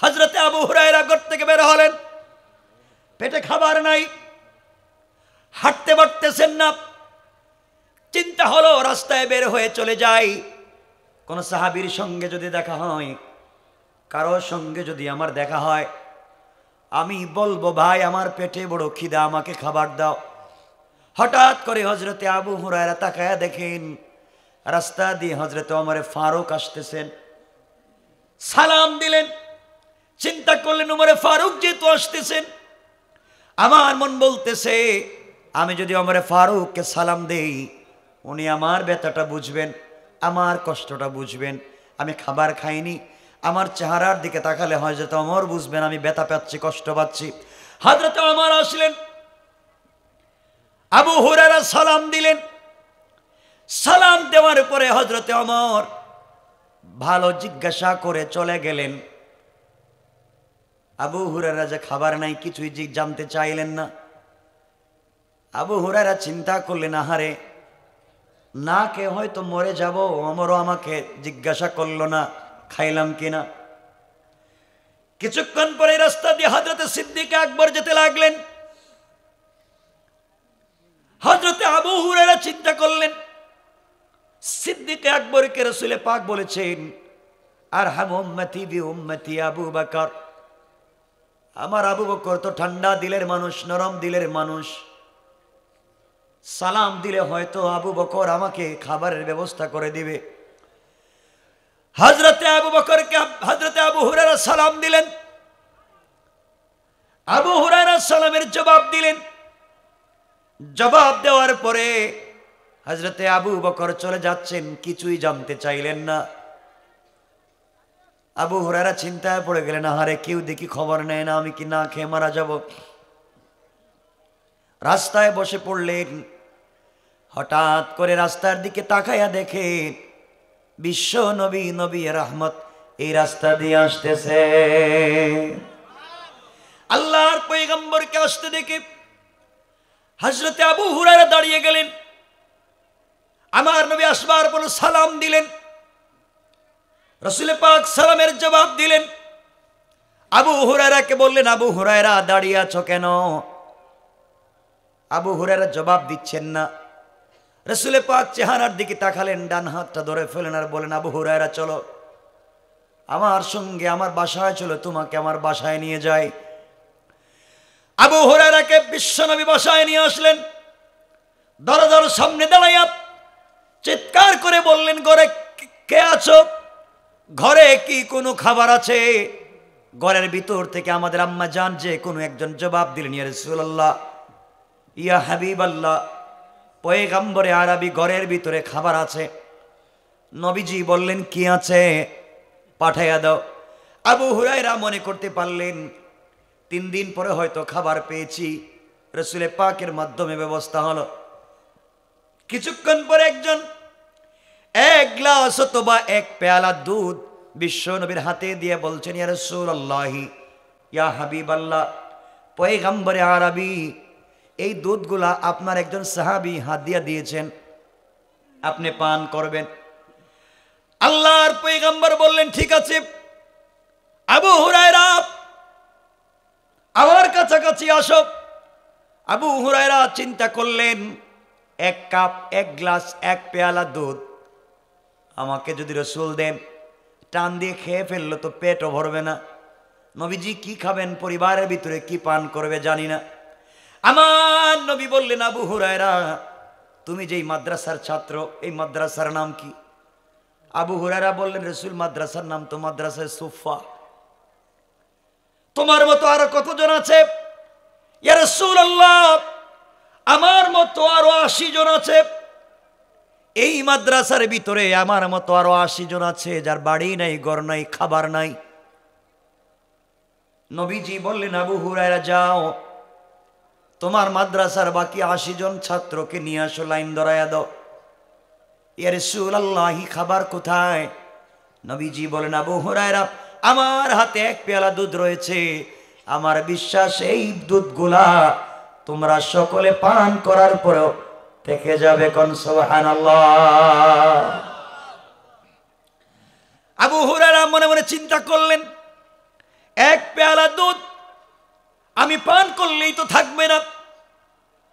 হযরতে আবু হুরায়রা ঘর থেকে বের হলেন, পেটে খাবার নাই, হাঁটতে পারতেছেন না। চিন্তা হলো রাস্তায় বের হয়ে চলে যাই, কোন সাহাবীর সঙ্গে যদি দেখা হয়, কারো সঙ্গে যদি আমার দেখা হয়, আমি বলবো ভাই আমার পেটে বড় খিদা, আমাকে খাবার দাও। হঠাৎ করে হযরতে আবু হুরায়রা তাকায়া দেখেন রাস্তা দিয়ে হযরতে ওমর ফারুক আসতেছেন। সালাম দিলেন। চিন্তা করলেন ওমর ফারুক যেহেতু আসতেছেন, আমার মন বলতেছে আমি যদি ওমর ফারুককে সালাম দেই, উনি আমার ব্যথাটা বুঝবেন, আমার কষ্টটা বুঝবেন। আমি খাবার খাইনি, আমার চেহারার দিকে তাকালে হযরত ওমর বুঝবেন আমি ব্যথা পাচ্ছি, কষ্ট পাচ্ছি। হযরত ওমর আসলেন, আবু হুরায়রা সালাম দিলেন। সালাম দেওয়ার পরে হযরত ওমর ভালো জিজ্ঞাসা করে চলে গেলেন। আবু হুরায়রা যে খাবার নাই কিছুই জানতে চাইলেন না। আবু হুরায়রা চিন্তা করলেন আহারে, না কে হয়তো মরে যাব, ওমরও আমাকে জিজ্ঞাসা করলো না খাইলাম কিনা। কিছুক্ষণ পরে রাস্তা দিয়ে হযরতে সিদ্দিক আকবর যেতে লাগলেন। হযরতে আবু হুরায়রা চিন্তা করলেন সিদ্দিক আকবরকে রাসূল পাক বলেছেন আরহাম উম্মতি বি উম্মতি আবু বকর, আমার আবু বকর তো ঠান্ডা দিলের মানুষ, নরম দিলের মানুষ, সালাম দিলে হয়তো আবু বকর আমাকে খাবারের ব্যবস্থা করে দিবে। হযরতে আবু বকরকে হযরতে আবু হুরায়রা সালাম দিলেন। আবু হুরায়রা সালামের জবাব দিলেন। জবাব দেওয়ার পরে হযরতে আবু বকর চলে যাচ্ছেন, কিছুই জানতে চাইলেন না। আবু হুরায়রা চিন্তায় পড়ে গেলেন আহারে কেউ দেখি খবর নেয় না, আমি কি না খেয়ে মারা যাব। রাস্তায় বসে পড়লেন। হঠাৎ করে রাস্তার দিকে তাকায়া দেখে বিশ্ব নবী নবী রহমত এই রাস্তা দিয়ে আসতেছে। আল্লাহর পয়গম্বরকে আসতে দেখে হযরতে আবু হুরায়রা দাঁড়িয়ে গেলেন। আমার নবী আসবার পর সালাম দিলেন। রাসূল পাক সালামের জবাব দিলেন। আবু হুরায়রাকে বললেন আবু হুরায়রা দাঁড়িয়ে আছো কেন? আবু হুরায়রা জবাব দিচ্ছেন না। রাসূল পাক চেহারার দিকে তাকালেন, ডান হাতটা ধরে ফেলেন আর বলেন আবু হুরায়রা চলো আমার সঙ্গে, আমার বাসায় চলো, তোমাকে আমার বাসায় নিয়ে যাই। আবু হুরায়রাকে বিশ্বনবী বাসায় নিয়ে আসলেন। দরজার সামনে দাঁড়াইয়া চিৎকার করে বললেন ঘরে কে আছো? ঘরে কি কোনো খাবার আছে? ঘরের ভিতর থেকে আমাদের আম্মা জান যে কোনো একজন জবাব দিলেন ইয়া রাসূলুল্লাহ, ইয়া হাবিবাল্লাহ, পয়গম্বরে আরবি ঘরের ভিতরে খাবার আছে। নবীজি বললেন কি আছে? পাঠাইয়া দাও। আবু হুরায়রা মনে করতে পারলেন 3 দিন পরে হয়তো খাবার পেয়েছি, রাসূল পাকের মাধ্যমে ব্যবস্থা হলো। কিছুক্ষণ পরে একজন এক গ্লাস অথবা এক পেয়ালা দুধ বিশ্ব নবীর হাতে দিয়ে বলছেন ইয়া রাসূলুল্লাহি, ইয়া হাবিবাল্লাহ, পয়গম্বরে আরবি এই দুধগুলা আপনার একজন সাহাবী হাদিয়া দিয়েছেন, আপনি পান করবেন। আল্লাহর পয়গম্বর বললেন ঠিক আছে। আবু হুরায়রা আমার কাছাকাছি আসো। আবু হুরায়রা চিন্তা করলেন এক কাপ, এক গ্লাস, এক পেয়ালা দুধ আমাকে যদি রাসূল দেন, টান দিয়ে খেয়ে ফেললো তো পেটও ভরবে না। নবীজি কি খাবেন, পরিবারের ভিতরে কি পান করবে জানি না। আমার নবী বললেন আবু হুরায়রা তুমি যেই মাদ্রাসার ছাত্র, এই মাদ্রাসার নাম কি? আবু হুরায়রা বললেন রাসূল মাদ্রাসার নাম তো মাদ্রাসায়ে সুফা। তোমার মতো আরো কতজন আছে? ইয়া রাসূলুল্লাহ আমার মতো আরো 80 জন আছে। এই মাদ্রাসার ভিতরে আমার মতো আরো 80 জন আছে যার বাড়ি নাই, ঘর নাই, খাবার নাই। নবীজি বললেন আবু হুরায়রা যাও তোমার মাদ্রাসার বাকি 80 জন ছাত্রকে নিয়ে আসো, লাইন ধরায়া দাও। ইয়া রাসূলুল্লাহ খাবার কোথায়? নবীজি বলেন আবু হুরায়রা আমার হাতে এক পেয়ালা দুধ রয়েছে, আমার বিশ্বাস এই দুধগুলা তোমরা সকলে পান করার পরেও থেকে যাবে। কোন সুবহানাল্লাহ। আবু হুরায়রা মনে মনে চিন্তা করলেন এক পেয়ালা দুধ আমি পান করলেই তো থাকবে না।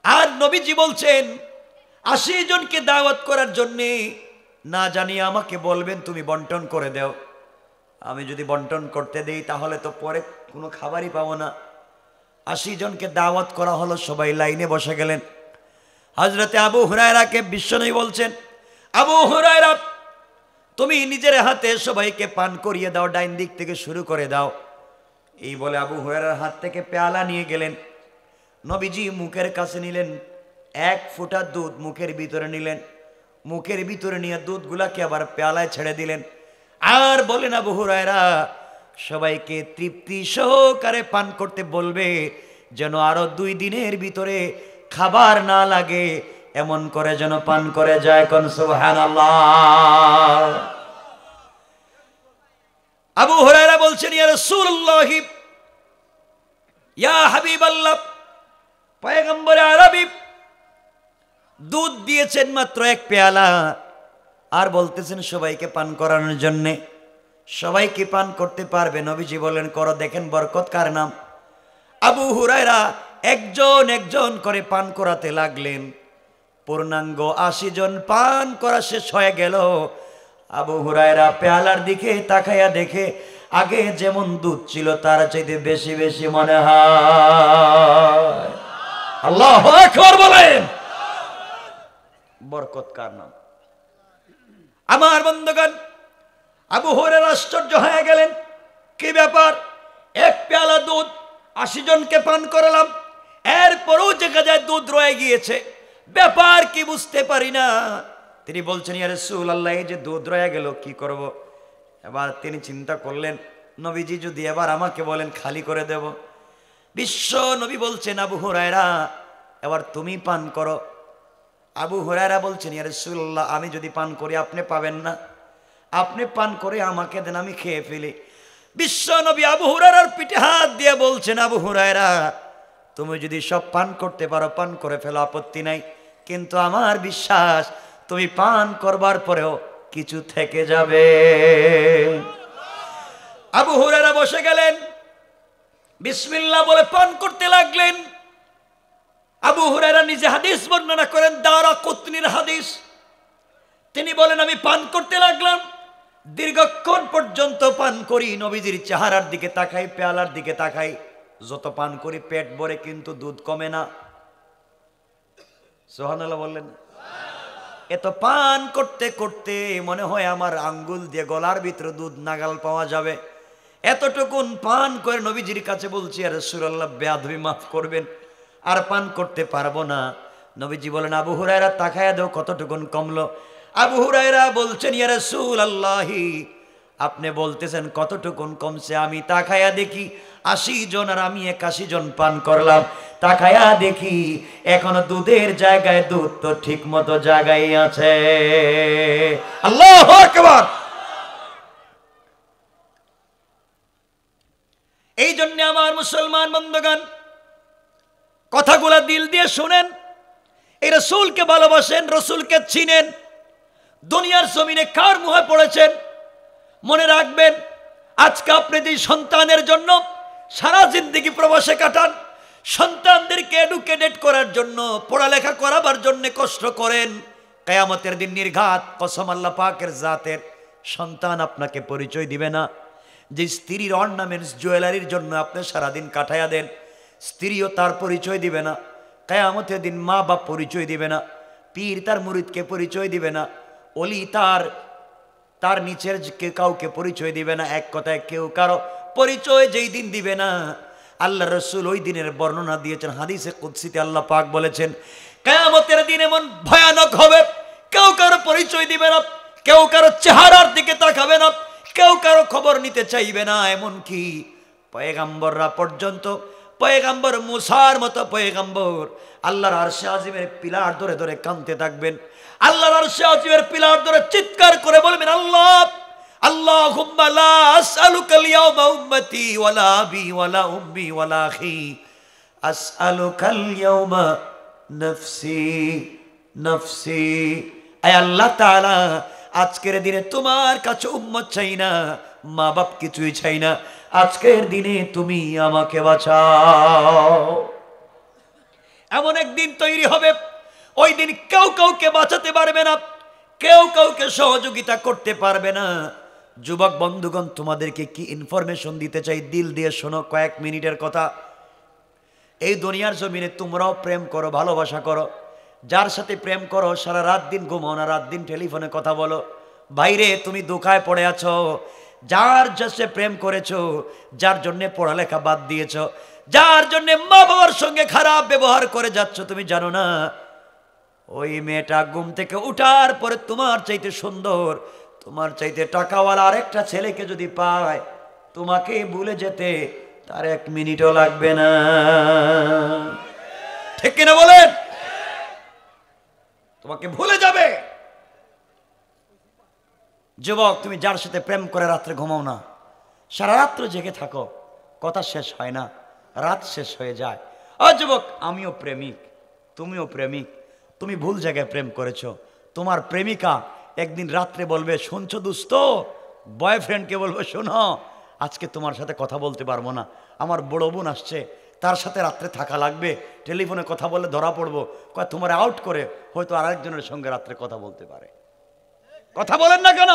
আর নবীজি বলছেন 80 জনকে দাওয়াত করার জন্যে না জানিয়ে আমাকে বলবেন তুমি বন্টন করে দাও। আমি যদি বন্টন করতে দেই তাহলে তো পরে কোনো খাবারই পাবো না। 80 জনকে দাওয়াত করা হলো, সবাই লাইনে বসে গেলেন। হযরতে আবু হুরায়রাকে বিশ্বনবী বলছেন, আবু হুরায়রা তুমি নিজের হাতে সবাইকে পান করিয়ে দাও, ডাইন দিক থেকে শুরু করে দাও। এই বলে আবু হুরায়রার হাত থেকে পেয়ালা নিয়ে গেলেন। নবীজি মুখের কাছে নিলেন, 1 ফোঁটা দুধ মুখের ভিতরে নিলেন। মুখের ভিতরে নিয়ে দুধগুলাকে আবার পেয়ালায় ছেড়ে দিলেন। আর বলেন আবু হুরায়রা সবাইকে তৃপ্তি সহকারে পান করতে বলবে, যেন আরো 2 দিনের ভিতরে খাবার না লাগে, এমন করে যেন পান করে যায়। কোন সুবহানাল্লাহ। আবু হুরায়রা বলছেন, ইয়া রাসূলুল্লাহ, ইয়া হাবিবাল্লাহ, পয়গম্বরে আরবি দুধ দিয়েছেন মাত্র 1 পেয়ালা, আর বলতেছেন সবাইকে পান করানোর জন্যে। সবাই কি পান করতে পারবে? নবীজি বলেন, করো, দেখেন বরকত কার নাম। আবু হুরায়রা একজন একজন করে পান করাতে লাগলেন। পূর্ণাঙ্গ 80 জন পান করা শেষ হয়ে গেল। আবু হুরায়রা পেয়ালার দিকে তাকাইয়া দেখে আগে যেমন দুধ ছিল তার চাইতে বেশি বেশি মনে হয়। আল্লাহু আকবার বলেন। বরকত কার নাম? আমার বন্ধুগণ, আবু হুরায়রা আশ্চর্য হয়ে গেলেন, কি ব্যাপার, 1 পেয়ালা দুধ 80 জনকে পান করালাম, এরপরও দেখা যায় দুধ রয়ে গিয়েছে, ব্যাপার কি বুঝতে পারি না। তিনি বলছেন, ইয়া রাসূলুল্লাহ, এই যে দুধ রয়ে গেল কি করব? এবার তিনি চিন্তা করলেন, নবীজি যদি এবার আমাকে বলেন খালি করে দেব। বিশ্ব নবী বলছেন, আবু হুরায়রা এবার তুমি পান করো। আবু হুরায়রা বলছেন, ইয়া রাসূলুল্লাহ, আমি যদি পান করি আপনি পাবেন না, আপনি পান করে আমাকে দেন, আমি খেয়ে ফেলি। বিশ্ব নবী আবু হুরায়রার পিঠে হাত দিয়ে বলছেন, আবু হুরায়রা তুমি যদি সব পান করতে পারো পান করে ফেলো, আপত্তি নাই, কিন্তু আমার বিশ্বাস তুমি পান করবার পরেও কিছু থেকে যাবে। আবু হুরায়রা বসে গেলেন, বিসমিল্লাহ বলে পান করতে লাগলেন। আবু হুরায়রা নিজে হাদিস বর্ণনা করেন, দারাকুতনির হাদিস। তিনি বলেন, আমি পান করতে লাগলাম, দীর্ঘক্ষণ পর্যন্ত পান করি, নবীজির চেহারার দিকে তাকাই, পেয়ালার দিকে তাকাই, যত পান করি পেট ভরে কিন্তু দুধ কমে না। সুবহানাল্লাহ বললেন। এত পান করতে করতে মনে হয় আমার আঙ্গুল দিয়ে গলার ভিতরে দুধ নাগাল পাওয়া যাবে। এতটুকুন পান করে নবীজির কাছে বলছি, আর রাসূলুল্লাহ বেয়াদবি মাফ করবেন, আর পান করতে পারবো না। নবীজি বলেন, আবু হুরায়রা তাকায়া দাও কতটুকুন কমলো। আবু হুরায়রা বলছেন, ইয়া রাসূলুল্লাহ, আপনি বলতেছেন কতটুকুন কমছে, আমি তাকায়া দেখি 80 জন আর আমি 81 জন পান করলাম। তাকায়া দেখি এখনো দুধের জায়গায় দুধ তো ঠিক মতো জায়গায় আছে। আল্লাহু আকবার। এই জন্য আমার মুসলমান বন্ধুগণ, কথাগুলা দিল দিয়ে শুনেন, এই রাসূলকে ভালোবাসেন, রাসূলকে চিনেন। দুনিয়ার জমিনে কার মুহে পড়েছেন মনে রাখবেন। আজকে আপনি যে সন্তানের জন্য সারা জিন্দেগি প্রবাসে কাটান, সন্তানদেরকে এডুকেটেড করার জন্য, পড়ালেখা করাবার জন্য কষ্ট করেন, কিয়ামতের দিন নির্ঘাত কসম আল্লাহ পাকের জাতের, সন্তান আপনাকে পরিচয় দিবে না। যে স্ত্রীর অর্নামেন্টস জুয়েলারির জন্য আপনি সারাদিন কাটাইয়া দেন, স্ত্রীও তার পরিচয় দিবে না। কিয়ামতের দিন মা বাপ পরিচয় দিবে না, পীর তার মুরিদকে পরিচয় দিবে না, ওলি তার নিচের কাউকে পরিচয় দিবে না। এক কথায় কেউ কারো পরিচয় যেই দিন দিবে না, আল্লাহ রসুল ওই দিনের বর্ণনা দিয়েছেন। হাদিসে কুদসিতে আল্লাহ পাক বলেছেন, কিয়ামতের দিন এমন ভয়ানক হবে, কেউ কারো পরিচয় দিবে না, কেউ কারো চেহারার দিকে তাকাবে না, কেউ কারো খবর নিতে চাইবে না। এমনকি পয়গাম্বররা পর্যন্ত, পয়গাম্বর মুসার মতো পয়গাম্বর আল্লাহর আরশে আজিমের পিলার ধরে ধরে কাঁদতে থাকবেন। আল্লাহর আরশে আজিমের পিলার ধরে চিৎকার করে বলবেন, আল্লাহ আল্লাহুম্মা লা আসআলুকাল ইয়াওমা উম্মতি ওয়ালা আবি ওয়ালা উম্মি ওয়ালা আখি, আসআলুকাল ইয়াওমা নফসি নফসি। আয় আল্লাহ তাআলা, আজকের দিনে তোমার কাছে উম্মত চাই না, মা বাপ কিছুই চাই না, আজকের দিনে তুমি আমাকে বাঁচাও। এমন একদিন তৈরি হবে, ওই দিন কেউ কাউকে বাঁচাতে পারবে না, কেউ কাউকে সহযোগিতা করতে পারবে না। যুবক বন্ধুগণ, তোমাদেরকে কি ইনফরমেশন দিতে চাই, দিল দিয়ে শোনো, কয়েক মিনিটের কথা। এই দুনিয়ার জমিনে তোমরাও প্রেম করো, ভালোবাসা করো। যার সাথে প্রেম করো সারা রাত দিন ঘুমাও না, রাত দিন টেলিফোনে কথা বলো। বাইরে তুমি দোকায় পড়ে আছো, যার সাথে প্রেম করেছো, যার জন্য পড়ালেখা বাদ দিয়েছো, যার জন্য মা বাবার সঙ্গে খারাপ ব্যবহার করে যাচ্ছ, তুমি জানো না ওই মেয়েটা ঘুম থেকে উঠার পরে তোমার চাইতে সুন্দর, তোমার চাইতে টাকাওয়ালা আরেকটা ছেলেকে যদি পায়, তোমাকে ভুলে যেতে তার 1 মিনিটও লাগবে না। ঠিক কিনা বলেন? তোমাকে ভুলে যাবে। যুবক, তুমি যার সাথে প্রেম করে রাত্রে ঘুমাও না, সারা রাত্র জেগে থাকো, কথা শেষ হয় না, রাত শেষ হয়ে যায়। যুবক, আমিও প্রেমিক, তুমিও প্রেমিক, তুমি ভুল জায়গায় প্রেম করেছো। তোমার প্রেমিকা একদিন রাত্রে বলবে, শুনছো দোস্ত, বয়ফ্রেন্ডকে বলবে, শোনো আজকে তোমার সাথে কথা বলতে পারবো না, আমার বড় বোন আসছে, তার সাথে রাত্রে থাকা লাগবে, টেলিফোনে কথা বললে ধরা পড়বো। কয় তোমার আউট করে হয়তো আরেকজনের সঙ্গে রাত্রে কথা বলতে পারে। কথা বলেন না কেন?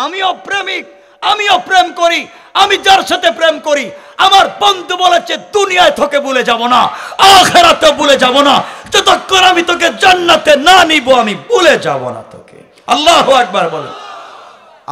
আমিও প্রেমিক, আমিও প্রেম করি। আমি যার সাথে প্রেম করি, আমার বন্ধু বলেছে দুনিয়ায় তোকে ভুলে যাব না, আখিরাতে ভুলে যাব না, যতক্ষণ আমি তোকে জান্নাতে না নিব আমি ভুলে যাব না তোকে। আল্লাহু আকবার বলেন।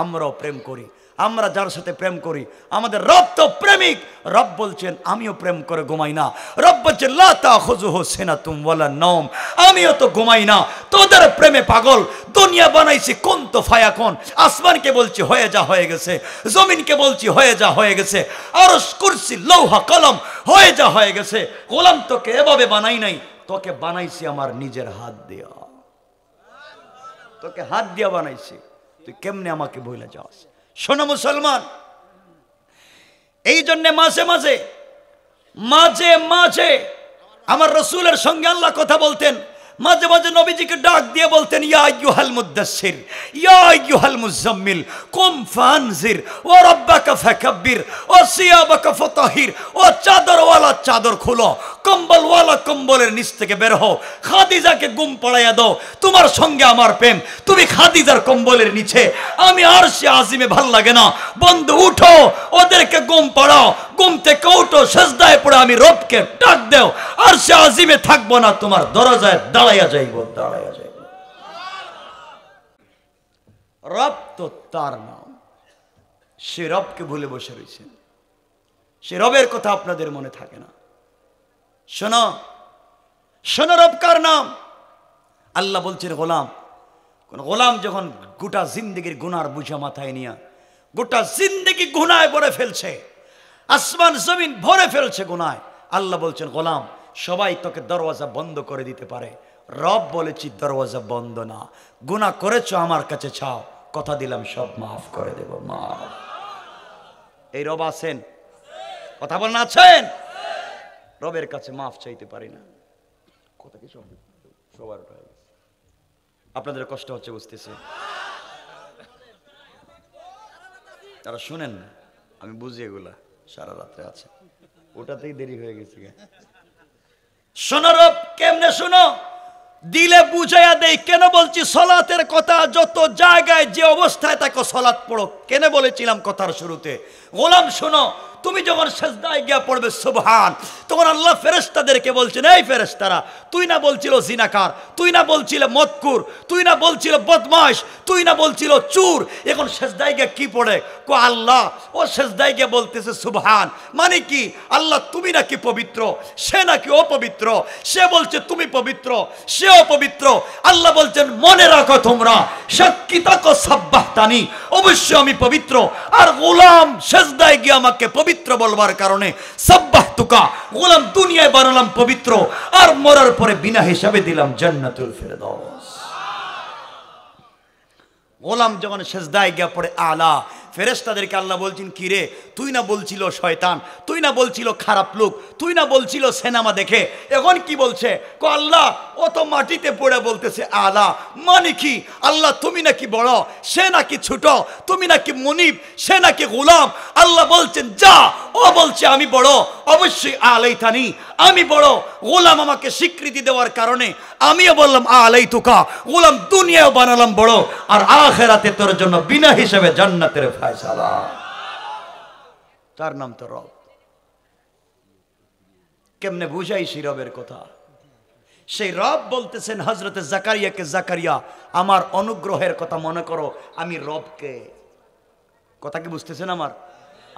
আমরাও প্রেম করি, আমরা যার সাথে প্রেম করি, আমাদের রব তো প্রেমিক। রব বলছেন আমিও প্রেম করে ঘুমাই না। রব বলছেন লা তাখুযুহু সিনাতুম ওয়ালা নাওম, আমিও তো ঘুমাই না, তোদের প্রেমে পাগল। দুনিয়া বানাইছি কুনতু ফায়াকুন, আসমানকে বলছি হয়ে যা, হয়ে গেছে। জমিনকে বলছি হয়ে যা, হয়ে গেছে। আরশ, কুরসি, লৌহা, কলম হয়ে যা, হয়ে গেছে। গোলাম তোকে এভাবে বানাই নাই, তোকে বানাইছি আমার নিজের হাত দিয়া, তোকে হাত দিয়া বানাইছি, তুই কেমনে আমাকে ভুলে যাস? শোনো মুসলমান, এই জন্য মাঝে মাঝে মাঝে মাঝে আমার রসুলের সঙ্গে আল্লাহ কথা বলতেন। মাঝে মাঝে নবীজিকে ডাক দিয়ে বলতেন, ইয়া আইয়ুহাল মুদ্দাসসির, ইয়া আইয়ুহাল মুজাম্মিল, কুম ফানজির, ওয়া রাব্বাকা ফাকাব্বির, ও সিয়াবাকা ফাতাহির, ও চাদরওয়ালা চাদর খুলো, কম্বলওয়ালা কম্বলের নিচ থেকে বের হও, খাদিজাকে ঘুম পাড়াইয়া দাও। তোমার সঙ্গে আমার প্রেম, তুমি খাদিজার কম্বলের নিচে, আমি আরশে আজিমে ভাল লাগে না। বন্ধু উঠো, ওদেরকে ঘুম পাড়াও, ঘুম থেকে উঠো, সেজদায় পড়ে আমি রবকে ডাক দেও, আরশে আজিমে থাকবো না, তোমার দরজায় দাঁড়াইয়া যাইব, দাঁড়াইয়া যাইব। রব তো তার নাম, সে রবকে ভুলে বসে রয়েছেন, সে রবের কথা আপনাদের মনে থাকে না। শোনো শোনো, রব কার নাম? আল্লাহ বলছেন গোলাম। কোন গোলাম যখন গোটা জিন্দগির গুনার বুঝা মাথায় নিয়ে গোটা জিন্দগি গুনায় ভরে ফেলছে, আসমান জমিন ভরে ফেলছে গুনায়, আল্লাহ বলছেন গোলাম সবাই তোকে দরওয়াজা বন্ধ করে দিতে পারে, রব বলেছি দরওয়াজা বন্ধ না। গুনাহ করেছো আমার কাছে চাও, কথা দিলাম সব মাফ করে দেব, মাফ। এই রব আছেন? কথা বলেন আছেন? রবের কাছে মাফ চাইতে পারি না। কথা কি সবার আপনাদের কষ্ট হচ্ছে বুঝতেছে, তারা শুনেন না, আমি বুঝি এগুলা, সারা রাত্রে আছে, ওটাতেই দেরি হয়ে গেছে। শোনো রব কেমনে শোনো, দিলে বুঝাইয়া দেই। কেন বলছি সলাতের কথা? যত জায়গায় যে অবস্থায় তাকে সলাত পড়ো। কেন বলেছিলাম কথার শুরুতে, গোলাম শোনো, তুমি যখন সেজদায় গিয়া পড়বে সুবহান, তখন আল্লাহ ফেরেশতাদেরকে বলছেন, এই ফেরেশতারা, তুই না বলছিল জিনাকার, তুই না বলছিল মদকুর, তুই না বলছিল বদমাশ, তুই না বলছিল চুর, এখন সেজদায় গিয়া কি পড়ে? কো আল্লাহ, ও সেজদায় গিয়া বলতেছে সুবহান। মানে কি? আল্লাহ তুমি নাকি পবিত্র, সে নাকি অপবিত্র, সে বলছে তুমি পবিত্র, সে অপবিত্র। আল্লাহ বলছেন মনে রাখো তোমরা, সাক্ষী থাকো সাব্বাহতানি, অবশ্যই আমি পবিত্র। আর গোলাম সেজদায় গিয়ে আমাকে পবিত্র বলবার কারণে সাব্বাহতুকা, গোলাম দুনিয়ায় বানালাম পবিত্র, আর মরার পরে বিনা হিসাবে দিলাম জান্নাতুল ফেরদাউস। গোলাম যখন সেজদায় গিয়ে পড়ে আলা ফেরেশতাদেরকে আল্লাহ বলছেন কি রে, তুই না বলছিল শয়তান, তুই না বলছিল খারাপ লোক, তুই না বলছিল সিনেমা দেখে, এখন কি বলছে? কো আল্লাহ ও তো মাটিতে পড়ে বলতেছে আলা, মানে কি আল্লাহ তুমি নাকি বড়, সে নাকি ছোট, তুমি নাকি মুনিব, সে নাকি গোলাম। আল্লাহ বলছেন যা, ও বলছে আমি বড়, অবশ্যই আলাইতানি, আমি বড়। গোলাম আমাকে স্বীকৃতি দেওয়ার কারণে আমিও বললাম আলাইতুকা, গোলাম দুনিয়াও বানালাম বড়, আর আখিরাতে তোর জন্য বিনা হিসাবে জান্নাতের ফয়সালা। তার নাম তো রব। কেমনে বুঝাই সেই রবের কথা? সেই রব বলতেছেন হযরতে জাকারিয়াকে, জাকারিয়া আমার অনুগ্রহের কথা মনে করো, আমি রবকে। কথা কি বুঝতেছেন আমার?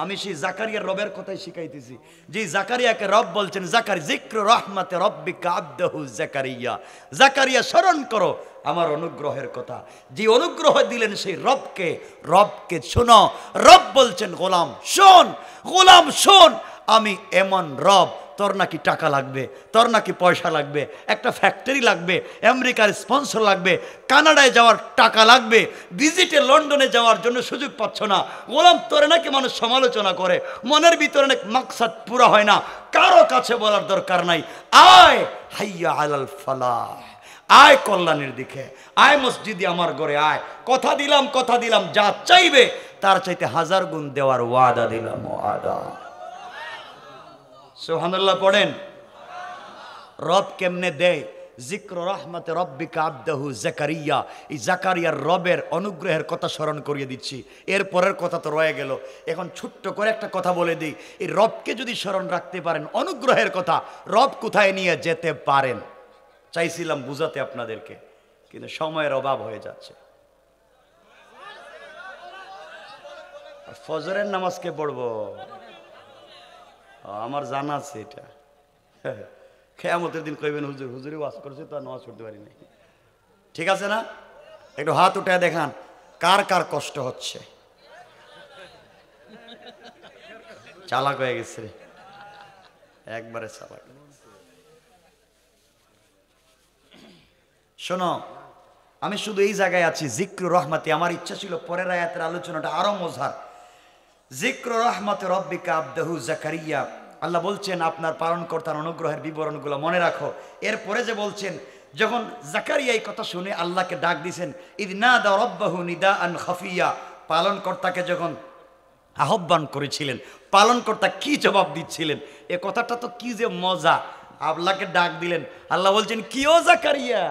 আমি সেই জাকারিয়ার রবের কথাই শিখাইতেছি। যে জাকারিয়াকে রব বলছেন, যিক্র রহমাতে রব্বিকা আবদাহু জাকারিয়া, জাকারিয়া স্মরণ করো আমার অনুগ্রহের কথা। যে অনুগ্রহ দিলেন সেই রবকে, রবকে শোনো। রব বলছেন গোলাম শোন, গোলাম শোন, আমি এমন রব, তোর নাকি টাকা লাগবে, তোর নাকি পয়সা লাগবে, একটা ফ্যাক্টরি লাগবে, আমেরিকার স্পন্সর লাগবে, কানাডায় যাওয়ার টাকা লাগবে, ভিজিটে লন্ডনে যাওয়ার জন্য সুযোগ পাচ্ছ না। গোলাম তোরে নাকি মানুষ সমালোচনা করে, মনের ভিতরে নাকি মাকসাদ পুরা হয় না, কারো কাছে বলার দরকার নাই। আয় হাইয়া আলাল ফালাহ, আয় কল্যাণের দিকে, আয় মসজিদে আমার ঘরে আয়। কথা দিলাম, কথা দিলাম, যা চাইবে তার চাইতে 1000 গুণ দেওয়ার ওয়াদা দিলাম। ওয়াদা। সুবহানাল্লাহ পড়েন। রব কেমনে দেয়? যিক্র রহমাতে রব্বিকা আবদাহু জাকারিয়া। এই জাকারিয়ার রবের অনুগ্রহের কথা স্মরণ করিয়ে দিচ্ছি। এর পরের কথা তো রয়ে গেল, এখন ছোট্ট করে একটা কথা বলে দিই। এই রবকে যদি স্মরণ রাখতে পারেন, অনুগ্রহের কথা, রব কোথায় নিয়ে যেতে পারেন চাইছিলাম বুঝাতে আপনাদেরকে, কিন্তু সময়ের অভাব হয়ে যাচ্ছে। ফজরের নামাজ কে পড়বো? আমার জানা আছে এটা। কিয়ামতের দিন কইবেন হুজুর, হুজুরি ওয়াজ করছে তো নামাজ পড়তে পারি নাই। ঠিক আছে না? একটু হাত উঠে দেখান কার কার কষ্ট হচ্ছে। চালাক হয়ে গেছে, একবারে চালাক। শোনো, আমি শুধু এই জায়গায় আছি যিক্র রহমাতে। আমার ইচ্ছা ছিল পরের আয়াতের আলোচনাটা আরো মজার। যিক্র রহমাতে রব্বিকা আবদাহু জাকারিয়া, আল্লাহ বলছেন আপনার পালনকর্তার অনুগ্রহের বিবরণগুলো মনে রাখো। এরপরে যে বলছেন, যখন জাকারিয়া এই কথা শুনে আল্লাহকে ডাক দিয়েছেন, ইদ নাদা রব্বাহু নিদাআন খাফিয়া, পালনকর্তাকে যখন আহ্বান করেছিলেন, পালনকর্তা কি জবাব দিচ্ছিলেন, এ কথাটা তো কি যে মজা। আল্লাহকে ডাক দিলেন, আল্লাহ বলছেন কি ও জাকারিয়া,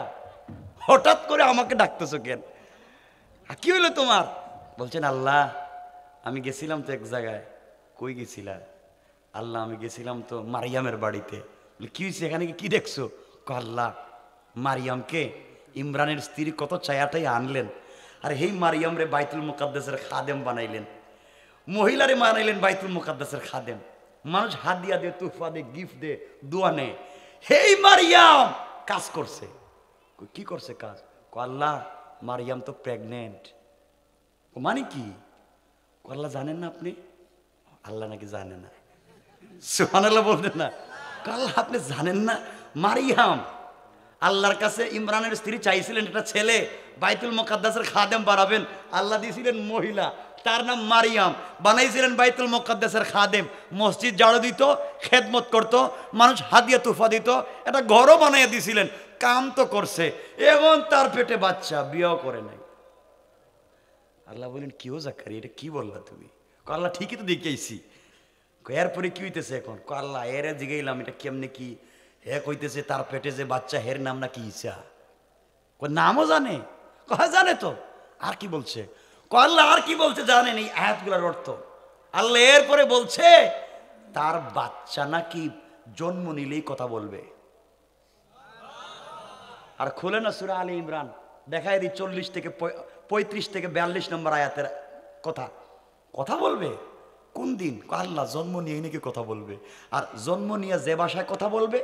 হঠাৎ করে আমাকে ডাকতেছো কেন? কি হইলো তোমার? বলছেন আল্লাহ আমি গেছিলাম তো এক জায়গায়। কই গেছিলা? আল্লাহ আমি গেছিলাম তো মারিয়ামের বাড়িতে। কি হয়েছে, এখানে কি দেখছো? আল্লাহ মারিয়ামকে ইমরানের স্ত্রী কত ছায়াটাই আনলেন, আর এই মারিয়াম রে বাইতুল মুকাদ্দাসের খাদেম বানাইলেন, মহিলারে বানাইলেন বাইতুল মুকাদ্দাসের খাদেম। মানুষ হাদিয়া দে, তুফা দে, গিফট দে, দোয়া নে। হেই মারিয়াম কাজ করছে। কি করছে কাজ? আল্লাহ মারিয়াম তো প্রেগনেন্ট। ও মানে কি? আল্লাহ জানেন না আপনি? আল্লাহ নাকি জানে না। সুবহানাল্লাহ বলতেন না? আল্লাহ আপনি জানেন না? মারিয়াম আল্লাহর কাছে ইমরানের স্ত্রী চাইছিলেন একটা ছেলে, বাইতুল মুকাদ্দাসের খাদেম বানাবেন। আল্লাহ দিয়েছিলেন মহিলা, তার নাম মারিয়াম, বানাইছিলেন বাইতুল মুকাদ্দাসের খাদেম। মসজিদ ঝাড়ু দিত, খেদমত করত, মানুষ হাদিয়া তুফা দিত, একটা ঘরও বানাইয়া দিয়েছিলেন। কাম তো করছে, এখন তার পেটে বাচ্চা, বিয়েও করে নাই। আল্লাহ বলেন কি ও জাকারিয়া, এটা কি বললা তুমি? আল্লাহ ঠিকই তো দেখাইছি। এরপরে কি হইতেছে এখন? আল্লাহ এর জিগাইলাম এটা কেমনে কি? হে কইতেছে তার পেটে যে বাচ্চা, হের নাম নাকি ঈসা। নামও জানে? জানে তো। আর কি বলছে? আল্লাহ আর কি বলছে জানেন এই আয়াতগুলোর অর্থ? আল্লাহ এরপরে বলছে তার বাচ্চা নাকি জন্ম নিলেই কথা বলবে। আর খুলে না সূরা আলী ইমরান, দেখায় দি 40 থেকে 35 থেকে 42 নম্বর আয়াতের কথা। কথা বলবে কোন দিন? আল্লাহ জন্ম নিয়ে নাকি কথা বলবে। আর জন্ম নিয়ে যে ভাষায় কথা বলবে,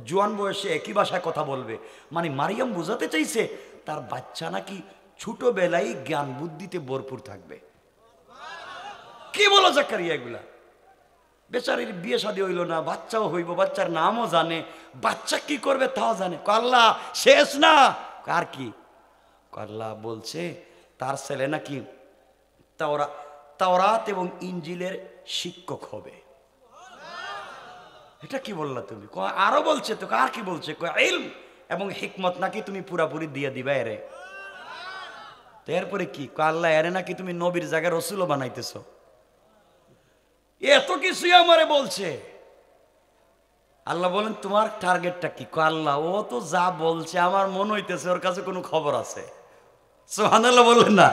জোয়ান বয়সে একই ভাষায় কথা বলবে। মানে মারিয়াম বোঝাতে চাইছে তার বাচ্চা নাকি ছোটবেলায় জ্ঞান বুদ্ধিতে ভরপুর থাকবে। কি বলো জাকারিয়া এগুলা? বেচারির বিয়ে শাদী হইল না, বাচ্চাও হইব, বাচ্চার নামও জানে, বাচ্চা কি করবে তাও জানে। আল্লাহ শেষ না। আর কি? আল্লাহ বলছে তার ছেলে নাকি তাওরাত এবং ইনজিলের শিক্ষক হবে। এটা কি বললা তুমি? আরো বলছে তো, আর কি বলছে? ইলম এবং হিকমত নাকি তুমি পুরাপুরি দিয়ে দিবা এরে। তো এরপরে কি? আল্লাহ এরে নাকি তুমি নবীর জায়গায় রসুলও বানাইতেছ। এত কিছুই আমারে বলছে। আল্লাহ বলেন তোমার টার্গেটটা কি? আল্লাহ ও তো যা বলছে আমার মনে হইতেছে ওর কাছে কোনো খবর আছে। সুবহানাল্লাহ বললেন না?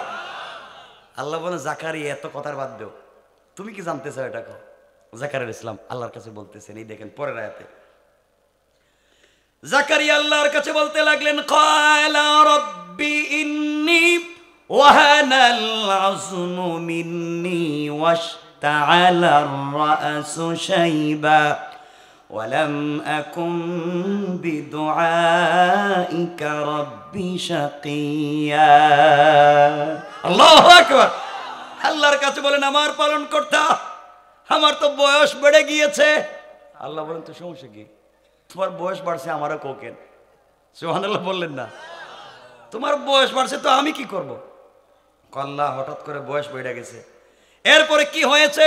আল্লাহ বলেন জাকারিয়া এত কথার বাদ দেও, তুমি কি জানতে চাও এটা? জাকারিয়া ইসলাম আল্লাহর কাছে বলতেছেন, এই দেখেন পরের আয়াতে জাকারিয়া আল্লাহর কাছে বলতে লাগলেন, ক্বালা রাব্বি ইন্নী ওয়াহানাল আযমু মিন্নী ওয়াশতাআলার রাসু শাইবা ওয়ালাম আকুম বিদুআইকা রাব্বি শাকিয়া। আল্লাহু আকবার। আল্লাহর কাছে বলেন আমার পালন কর্তা, আমার তো বয়স বেড়ে গিয়েছে। আল্লাহ বলেন তো সমস্যা কি? তোমার বয়স বাড়ছে আমারও কোকেন। সুবহানাল্লাহ বললেন না? তোমার বয়স বাড়ছে তো আমি কি করব? আল্লাহ হঠাৎ করে বয়স বেড়ে গেছে। এরপরে কি হয়েছে?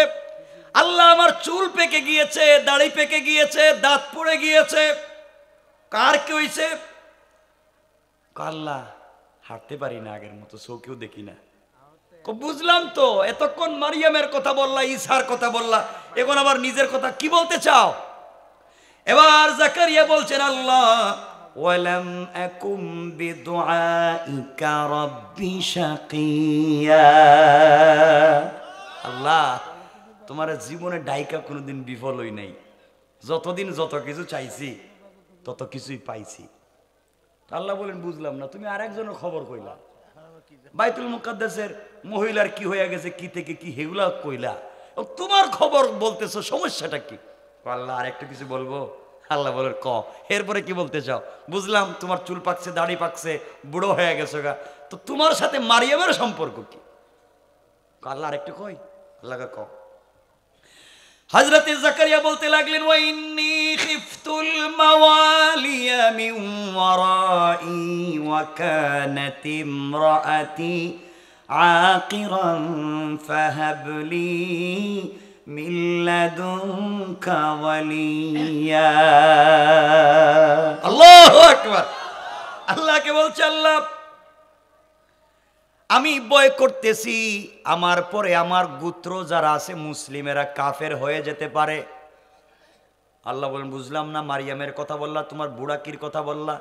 আল্লাহ আমার চুল পেকে গিয়েছে, দাড়ি পেকে গিয়েছে, দাঁত পড়ে গিয়েছে। কার কি হয়েছে? আল্লাহ হাঁটতে পারি না আগের মতো, চোখেও দেখি না। বুঝলাম তো, এতক্ষণ মারিয়ামের কথা বললা, ঈসার কথা বললা, এখন আবার নিজের কথা কি বলতে চাও? এবার জাকারিয়া বলছেন, আল্লাহ ওয়ালাম আকুম বিদুআইকা রাব্বি শাকিয়া। আল্লাহ তোমার জীবনে ডাইকা কোনোদিন বিফল হই নাই। যতদিন যত কিছু চাইছি তত কিছুই পাইছি। আল্লাহ বলেন বুঝলাম না, তুমি আরেকজনের খবর কইলা। বাইতুল মুকাদ্দাসের মহিলার কি হয়ে গেছে, কি থেকে কি হেগুলা কইলা, তোমার খবর বলতেছো, সমস্যাটা কি? আল্লাহ আরেকটা কিছু বলবো? আল্লাহ বলেন ক। এরপরে কি বলতে চাও? বুঝলাম তোমার চুল পাকছে, দাড়ি পাকছে, বুড়ো হয়ে গেছো গা, তো তোমার সাথে মারিয়ামের সম্পর্ক কি? আল্লাহ আরেকটু কই। আল্লাহকে ক। হযরত জাকারিয়া বলতে লাগলেন, ওয়া ইন্নী খিফতুল মাওয়ালিয়া মিন ওয়ারাই ওয়া কানাত ইমরাআতি আকিরান ফাহাবলি মিন লাদুনকা ওয়ালিয়া। আল্লাহু আকবার। আল্লাহকে বলছে, আল্লাহ আমি ভয় করতেছি আমার পরে আমার গোত্র যারা আছে মুসলিমেরা কাফের হয়ে যেতে পারে। আল্লাহ বলেন বুঝলাম না, মারিয়ামের কথা বললা, তোমার বুড়াকির কথা বললা,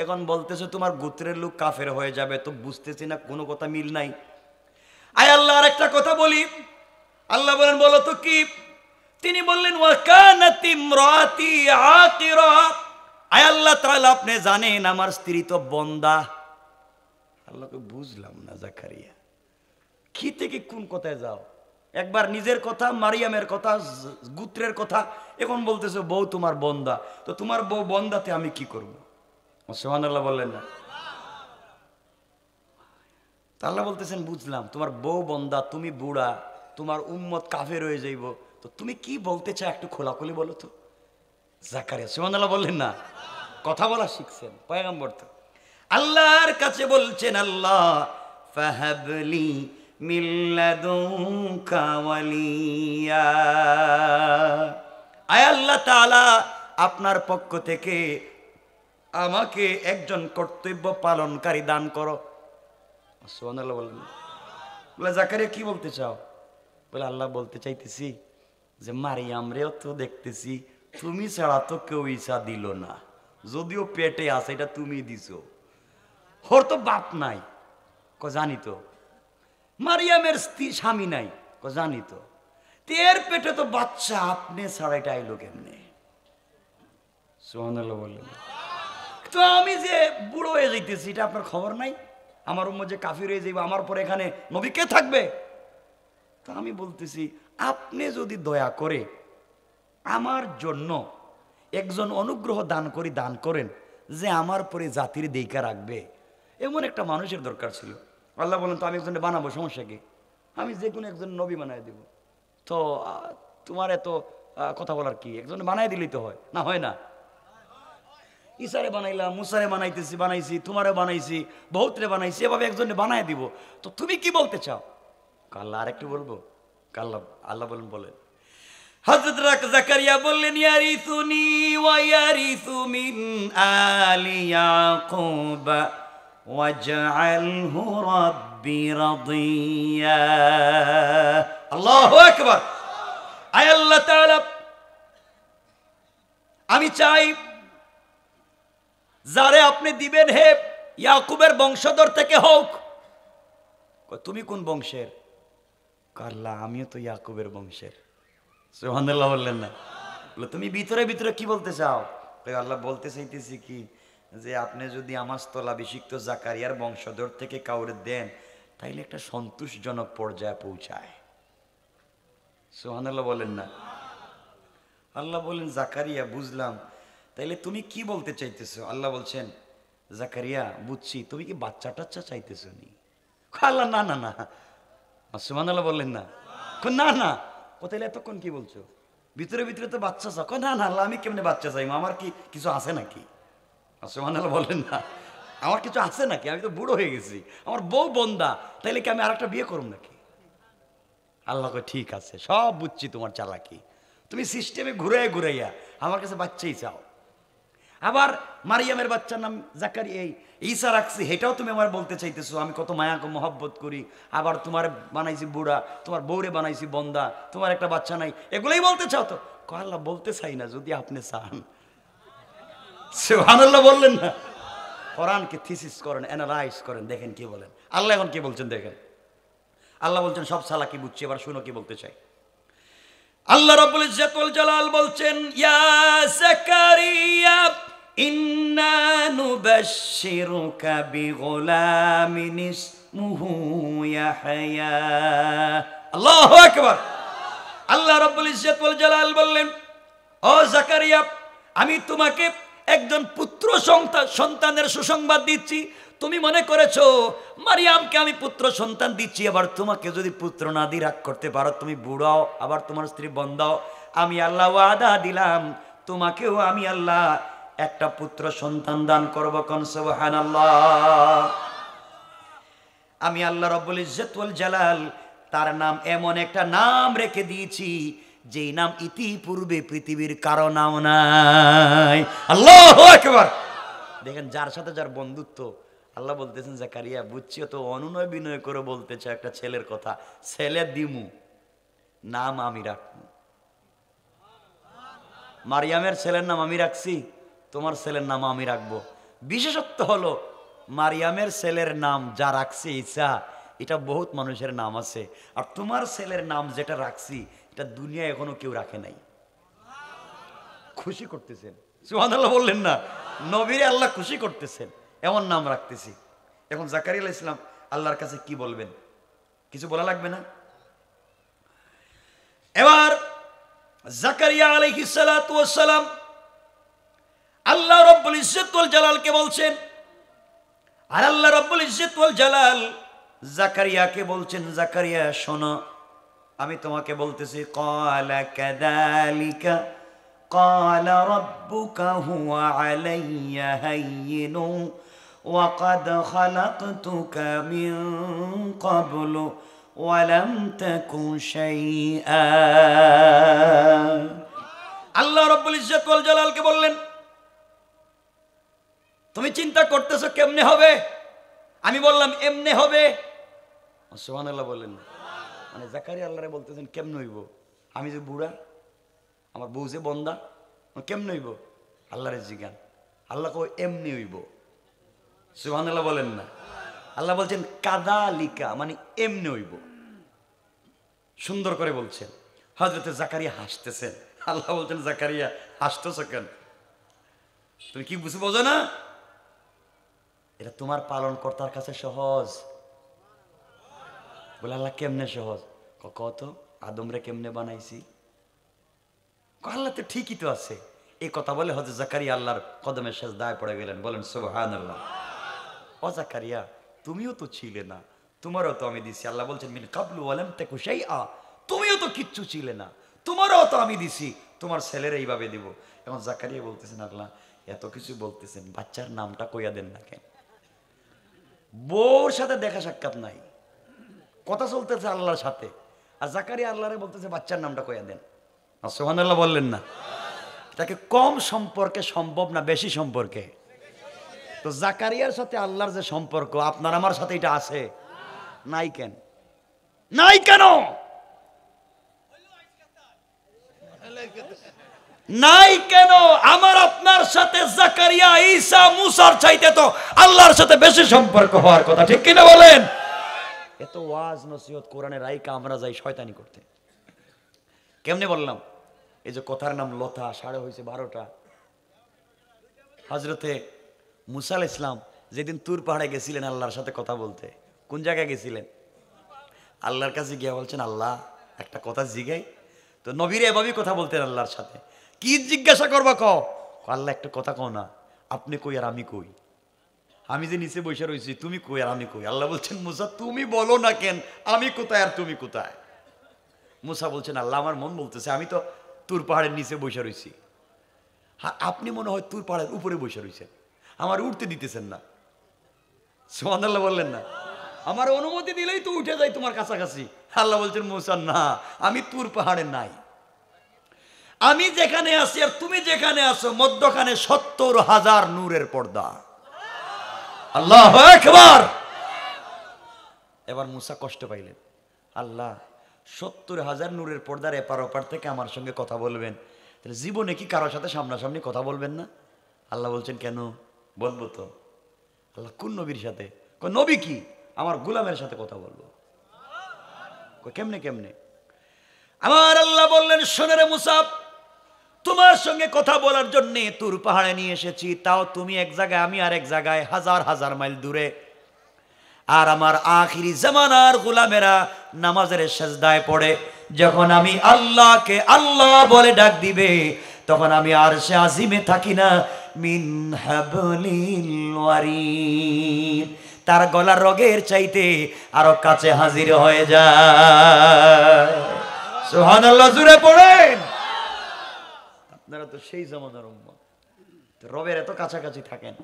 এখন বলতেছো তোমার গোত্রের লোক কাফের হয়ে যাবে, তো বুঝতেছি না, কোনো কথা মিল নাই। আয় আল্লাহ আর একটা কথা বলি। আল্লাহ বলেন বলো তো কি? তিনি বললেন ওয়া কানাত ইমরাতি আকিরা। আয় আল্লাহ তাআলা আপনি জানেন আমার স্ত্রী তো বন্দা। আল্লাহকে বুঝলাম না জাকারিয়া, কি থেকে কোন কথায় যাও? একবার নিজের কথা, মারিয়ামের কথা, গোত্রের কথা, এখন বলতেছে বউ তোমার বন্দা, তো তোমার বউ বন্দাতে আমি কি করব? সুবহানাল্লাহ বললেন না? আল্লাহ বলতেছেন বুঝলাম তোমার বউ বন্দা, তুমি বুড়া, তোমার উম্মত কাফের হয়ে যাইব, তো তুমি কি বলতে চাও একটু খোলাখুলি বলো তো। জাকারিয়া সুবহানাল্লাহ বললেন না? কথা বলা শিখছেন পয়গম্বর তো। আল্লাহর কাছে বলছেন, আল্লাহ ফাহাবলি মিন লাদুনকা ওয়ালিয়া। আয় আল্লাহ তাআলা আপনার পক্ষ থেকে আমাকে একজন কর্তব্য পালনকারী দান করো। সুবহানাল্লাহ বলেন। বলে জাকারিয়া কি বলতে চাও? বলে আল্লাহ বলতে চাইতেছি যে মারিয়াম রেও তো দেখতেছি তুমি ছাড়া তো কেউ ঈসা দিল না, যদিও পেটে আছে এটা তুমি দিছো, ওর তো বাপ নাই, জানি তো। মারিয়ামের স্বামী নাই, জানি তো। এর পেটে তো বাচ্চা, আপনি ছাড়া এটা আইলো কেমনে? সুবহানাল্লাহ বললেন। তো আমি যে বুড়ো হয়ে যাইতেছি এটা আপনার খবর নাই? আমার উম্মত যে কাফির হয়ে যাইব, আমার পরে এখানে নবী কে থাকবে? তো আমি বলতেছি আপনি যদি দয়া করে আমার জন্য একজন অনুগ্রহ দান করেন যে আমার পরে জাতির দেইকা রাখবে, এমন একটা মানুষের দরকার ছিল। আল্লাহ বলেন তো আমি একজনে বানাবো, সমস্যা কি? আমি যে কোনো একজন নবী বানাই দেব। তো তোমার এত কথা বলার কি? একজনে বানাই দিলেই তো হয় না? হয় না? ঈসারে বানাইলাম, মুসারে বানাইছি, তোমারে বানাইছি, বহুতরে বানাইছি, এভাবে একজনে বানাই দিব। তো তুমি কি বলতে চাও? আল্লাহ আরেকটু বলবো? আল্লাহ আল্লাহ বলেন বলেন হযরত জাকারিয়া বললেন ইয়ারিসুনি ওয়া ইয়ারিসু মিন আলি ইয়াকুব ওয়াজআলহু রাব্বি রাদিয়া। আল্লাহু আকবার। আয় আল্লাহ তাআলা, আমি চাই যারে আপনি দিবেন হে ইয়াকুবের বংশধর থেকে হোক। তুমি কোন বংশের? আল্লাহ আমিও তো ইয়াকুবের বংশের। সুবহানাল্লাহ বললেন না? তুমি ভিতরে ভিতরে কি বলতে চাও? আল্লাহ বলতে চাইতেছি কি যে আপনি যদি আমার স্থলাভিষিক্ত জাকারিয়ার বংশধর থেকে কাউরে দেন তাইলে একটা সন্তোষজনক পর্যায়ে পৌঁছায়। সুবহানাল্লাহ বলেন না? আল্লাহ বলেন জাকারিয়া বুঝলাম, তাইলে তুমি কি বলতে চাইতেছো? আল্লাহ বলছেন জাকারিয়া বুঝছি, তুমি কি বাচ্চা টাচ্চা চাইতেছো নি? আল্লাহ না না না। সুবহানাল্লাহ বললেন না? না না। ও তাইলে এতক্ষণ কি বলছো? ভিতরে ভিতরে তো বাচ্চা চাও। না না আল্লাহ আমি কেমনে বাচ্চা চাই? আমার কি কিছু আছে নাকি? সুবহানাল্লাহ বললেন না? আমার কিছু আছে নাকি? আমি তো বুড়ো হয়ে গেছি, আমার বউ বন্দা, তাইলে কি আমি আরেকটা বিয়ে করব নাকি? আল্লাহ কয় ঠিক আছে, সব বুঝছি তোমার চালাকি, তুমি সিস্টেমে ঘুরাইয়া আমার কাছে বাচ্চাই চাও। আবার মারিয়ামের বাচ্চার নাম জাকারিয়া ঈসা রাখছি, এটাও তুমি আমার বলতে চাইতেছো আমি কত মায়া মহব্বত করি। আবার তোমার বানাইছি বুড়া, তোমার বউরে বানাইছি বন্দা, তোমার একটা বাচ্চা নাই, এগুলোই বলতে চাও তো? আল্লাহ বলতে চাই না, যদি আপনি চান। সুবহানাল্লাহ বললেন না? কোরআনকে থিসিস করেন, অ্যানালাইজ করেন, দেখেন কি বলেন আল্লাহ। এখন কি বলছেন দেখেন। আল্লাহ বলছেন সব চালাকি বুঝছি, এবার শুনো কি বলতে চাই। আল্লাহ রাব্বুল ইজ্জত ওয়াল জালাল বলছেন ইয়া জাকারিয়া ইন্না নুবাশশিরুকা বিগুলামিন ইসমুহু ইয়াহইয়া। আল্লাহু আকবার। আল্লাহ রাব্বুল ইজ্জত ওয়াল জালাল বললেন ও জাকারিয়া, আমি তোমাকে একজন পুত্র সন্তানের সুসংবাদ দিচ্ছি। তুমি মনে করেছো মারিয়ামকে আমি পুত্র সন্তান দিচ্ছি, আবার তোমাকে যদি পুত্র না দিয়ে রাগ করতে পারো, তুমি বুড়াও, আবার তোমার স্ত্রী বন্দাও, আমি আল্লাহ ওয়াদা দিলাম তোমাকেও আমি আল্লাহ একটা পুত্র সন্তান দান করবো। কোন সুবহানাল্লাহ। আমি আল্লাহ রাব্বুল ইজ্জত ওয়াল জালাল তার নাম এমন একটা নাম রেখে দিয়েছি যেই নাম ইতিপূর্বে পৃথিবীর কারো নাম নাই। আল্লাহু আকবার। দেখেন যার সাথে যার বন্ধুত্ব, আল্লাহ বলতেছেন জাকারিয়া বুঝছি তো অনুনয় বিনয় করে বলতেছে একটা ছেলের কথা, ছেলে দিমু, নাম আমি রাখবো। মারিয়ামের ছেলের নাম আমি রাখছি, তোমার ছেলের নাম আমি রাখবো। বিশেষত্ব হলো মারিয়ামের ছেলের নাম যা রাখছে ঈসা, এটা বহুত মানুষের নাম আছে, আর তোমার ছেলের নাম যেটা রাখছি এটা দুনিয়া এখনো কেউ রাখে নাই। খুশি করতেছেন? সুবহানাল্লাহ বললেন না? নবীরে আল্লাহ খুশি করতেছেন, এমন নাম রাখতেছি। এখন জাকারিয়া আলাইহিস সালাম আল্লাহর কাছে কি বলবেন? কিছু বলা লাগবে না? এবার জাকারিয়া আলাইহিস সালাতু ওয়াস সালাম আল্লাহ রাব্বুল ইজ্জত ওয়াল জালালকে বলছেন, আর আল্লাহ রাব্বুল ইজ্জত ওয়াল জালাল জাকারিয়াকে বলছেন জাকারিয়া শোনো, আমি তোমাকে বলতেছি ক্বালা কাযালিকা ক্বালা রাব্বুকা হুয়া আলাইয়া হাইয়িনু ওয়া ক্বাদ খালাকতুকা মিন ক্বাবলু ওয়া লাম তাকু শাইআ। আল্লাহ রাব্বুল ইজ্জত ওয়াল জালালকে বললেন তুমি চিন্তা করতেছো কেমনে হবে? আমি বললাম এমনে হবে। সুবহানাল্লাহ বলেন। মানে জাকারিয়া আল্লাহরে বলতেছেন কেমনে হইব? আমি যে বুড়া, আমার বউ যে বন্দা, কেমনে হইব? আল্লাহরে জিজ্ঞান। আল্লাহ কই এমনি হইব। সুবহানাল্লাহ বলেন না? আল্লাহ বলছেন কাযালিকা, মানে এমনি হইব। সুন্দর করে বলছেন। হযরত জাকারিয়া হাসতেছেন। আল্লাহ বলছেন জাকারিয়া হাসতেছ কেন? তুমি কি বোঝো না? এটা তোমার পালন কর্তার কাছে সহজ। বলে আল্লাহ কেমনে সহজ? কত আদমরে কেমনে বানাইছি? আল্লাহ তো ঠিকই তো আছে। এই কথা বলে হযরত জাকারিয়া আল্লাহর কদমে সেজদায় পড়ে গেলেন। বলেন সুবহানাল্লাহ। ও জাকারিয়া তুমিও তো ছিলে না, তোমারও তো আমি দিছি। আল্লাহ বলছেন মিন কাবলু ওয়া লাম তাকু শাইআ, তুমিও তো কিচ্ছু ছিলে না, তোমারও তো আমি দিছি, তোমার ছেলের এইভাবে দিব। এখন জাকারিয়া বলতেছেন আল্লাহ এত কিছু বলতেছেন, বাচ্চার নামটা কইয়া দেন না কেন? বউর সাথে দেখা সাক্ষাৎ নাই, কথা চলতেছে আল্লাহর সাথে, আর জাকারিয়া আল্লাহরে বলতেছে বাচ্চার নামটা কইয়া দেন। সুবহানাল্লাহ বললেন না? তাকে কম সম্পর্কে সম্ভব না বেশি সম্পর্কে? তো জাকারিয়ার সাথে আল্লাহর যে সম্পর্ক আপনার আমার সাথে এটা আছে নাই কেন? নাই কেন? নাই কেন? আমার আপনার সাথে জাকারিয়া ঈসা মুসার চাইতে তো আল্লাহর সাথে বেশি সম্পর্ক হওয়ার কথা, ঠিক কিনা বলেন? এত ওয়াজ নসিহত কোরআনের রাইকা আমরা যাই শয়তানি করতে। কেমনে বললাম? এই যে কথার নাম লতা, সাড়ে হয়েছে 12টা। হযরতে মুসা আলাইহিস সালাম যেদিন তুর পাহাড়ে গেছিলেন আল্লাহর সাথে কথা বলতে, কোন জায়গায় গেছিলেন? আল্লাহর কাছে গিয়ে বলছেন আল্লাহ একটা কথা জিগাই। তো নবীর এভাবেই কথা বলতেন আল্লাহর সাথে। কি জিজ্ঞাসা করবা কও? আল্লাহ একটা কথা কও না, আপনি কই আর আমি কই? আমি যে নিচে বসে রয়েছি তুমি কই আর আমি কই? আল্লাহ বলছেন মুসা তুমি বলো না কেন আমি কোথায় আর তুমি কোথায়? মুসা বলছেন আল্লাহ আমার মন বলতেছে আমি তো তুর পাহাড়ের নিচে বসে রয়েছি, আপনি মনে হয় তুর পাহাড়ের উপরে বসে রয়েছেন, আমার উঠতে দিতেছেন না। সুবহানাল্লাহ বললেন না? আমার অনুমতি দিলেই তো উঠে যাই তোমার কাছাকাছি। আল্লাহ বলছেন মুসা না, আমি তুর পাহাড়ে নাই, আমি যেখানে আছি আর তুমি যেখানে আছো মধ্যখানে 70,000 নূরের পর্দা। আল্লাহু আকবার। এবার মুসা কষ্ট পাইলেন, আল্লাহ 70,000 নূরের পর্দার এপার ওপার থেকে আমার সঙ্গে কথা বলবেন, তাহলে জীবনে কি কারোর সাথে সামনাসামনি কথা বলবেন না? আল্লাহ বলছেন কেন? বলবো তো। আল্লাহ কোন নবীর সাথে? নবী কি? আমার গোলামের সাথে কথা বলবো। কেমনে কেমনে? আমার আল্লাহ বললেন শোনে রে মুসা, তোমার সঙ্গে কথা বলার জন্য তুর পাহাড়ে নিয়ে এসেছি, তাও তুমি এক জায়গায় আমি আর এক জায়গায়, হাজার হাজার মাইল দূরে। আর আমার আখিরি জামানার গোলামেরা নামাজের সেজদায় পড়ে, যখন আমি আল্লাহকে আল্লাহ বলে ডাক দিবে তখন আমি আরশে আজিমে থাকি না, মিন হাবলিল ওয়ারিদ, তার গলার রগের চাইতে আরো কাছে হাজির হয়ে যায়। সুবহানাল্লাহ জুড়ে পড়েন। আপনারা তো সেই জামানার উম্মত, রবের এত কাছাকাছি থাকেন,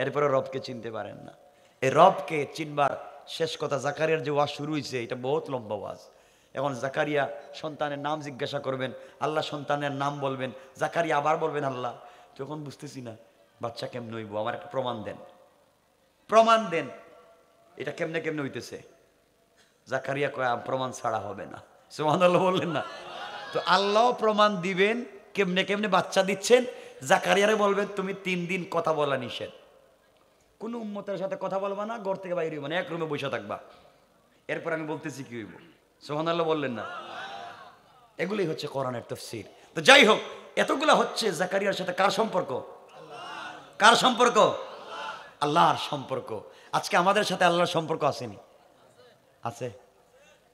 এরপরে রবকে চিনতে পারেন না। এই রবকে চিনবার শেষ কথা জাকারিয়ার যে ওয়াজ শুরু হয়েছে এটা বহুত লম্বা ওয়াজ। এখন জাকারিয়া সন্তানের নাম জিজ্ঞাসা করবেন, আল্লাহ সন্তানের নাম বলবেন, জাকারিয়া আবার বলবেন আল্লাহ তখন বুঝতেছি না বাচ্চা কেমনে হইব, আমার একটা প্রমাণ দেন, প্রমাণ দেন, এটা কেমনে কেমনে হইতেছে? জাকারিয়া কয় প্রমাণ ছাড়া হবে না। সুবহানাল্লাহ বললেন না? তো আল্লাহ প্রমাণ দিবেন কেমনে কেমনে বাচ্চা দিচ্ছেন। জাকারিয়ারে বলবেন তুমি 3 দিন কথা বলা নিষেধ, কোন উম্মতের সাথে কথা বলবা না, ঘর থেকে বাইরে হইবা না, এক রুমে বসে থাকবা, এরপর আমি বলতেছি কি হইব। সুবহানাল্লাহ বললেন না? এগুলোই হচ্ছে কোরআনের তাফসীর। তো যাই হোক, এতগুলা হচ্ছে জাকারিয়ার সাথে কার সম্পর্ক? কার সম্পর্ক? আল্লাহর সম্পর্ক। আজকে আমাদের সাথে আল্লাহর সম্পর্ক আসেনি? আছে।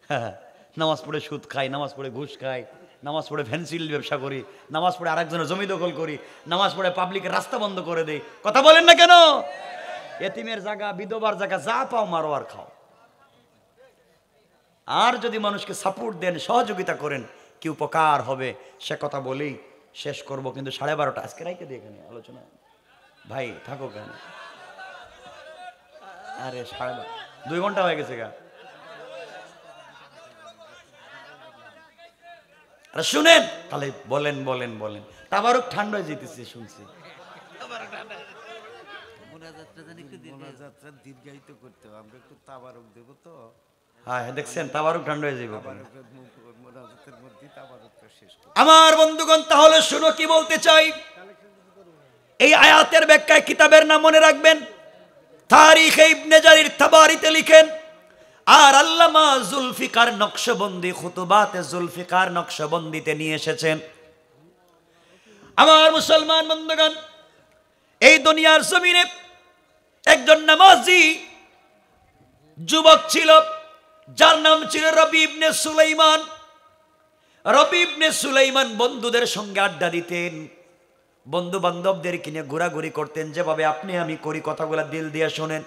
হ্যাঁ, নামাজ পড়ে সুদ খাই, নামাজ পড়ে ঘুষ খাই, নামাজ পড়ে ভ্যানসিল ব্যবসা করি, নামাজ পড়ে আরেকজনের জমি দখল করি, নামাজ পড়ে পাবলিকের রাস্তা বন্ধ করে দেই। কথা বলেন না কেন? এতিমের জায়গা, বিধবার জায়গা, যা পাও মারো আর খাও। আর যদি মানুষকে সাপোর্ট দেন, সহযোগিতা করেন, কি উপকার হবে সে কথা বলেই শেষ করব। কিন্তু 12:30 আজকে রাইতে দিয়ে এখানে আলোচনা। ভাই থাকো কেন? আরে 2 ঘন্টা হয়ে গেছে গা। শুনেন তাহলে বলেন বলেন বলেন। তাবারক ঠান্ডা হয়ে যেতেছে শুনছি। হ্যাঁ দেখছেন তাবারক ঠান্ডা হয়ে যাবে আমার বন্ধুগণ। তাহলে শুনো কি বলতে চাই। এই আয়াতের ব্যাখ্যায় কিতাবের নাম মনে রাখবেন, তারিখ ইবনে জারির তাবারিতে লিখেন, আর আল্লামা জুলফিকার নকশবন্দি খুতুবাতে জুলফিকার নকশবন্দিতে নিয়ে এসেছেন। আমার মুসলমান বন্ধুগণ, এই দুনিয়ার জমিনে একজন নামাজি যুবক ছিল, যার নাম ছিল রবি ইবনে সুলাইমান। রবি ইবনে সুলাইমান বন্ধুদের সঙ্গে আড্ডা দিতেন, বন্ধু বান্ধবদের কিনে ঘোরাঘুরি করতেন, যেভাবে আপনি আমি করি। কথাগুলা দিল দিয়ে শোনেন।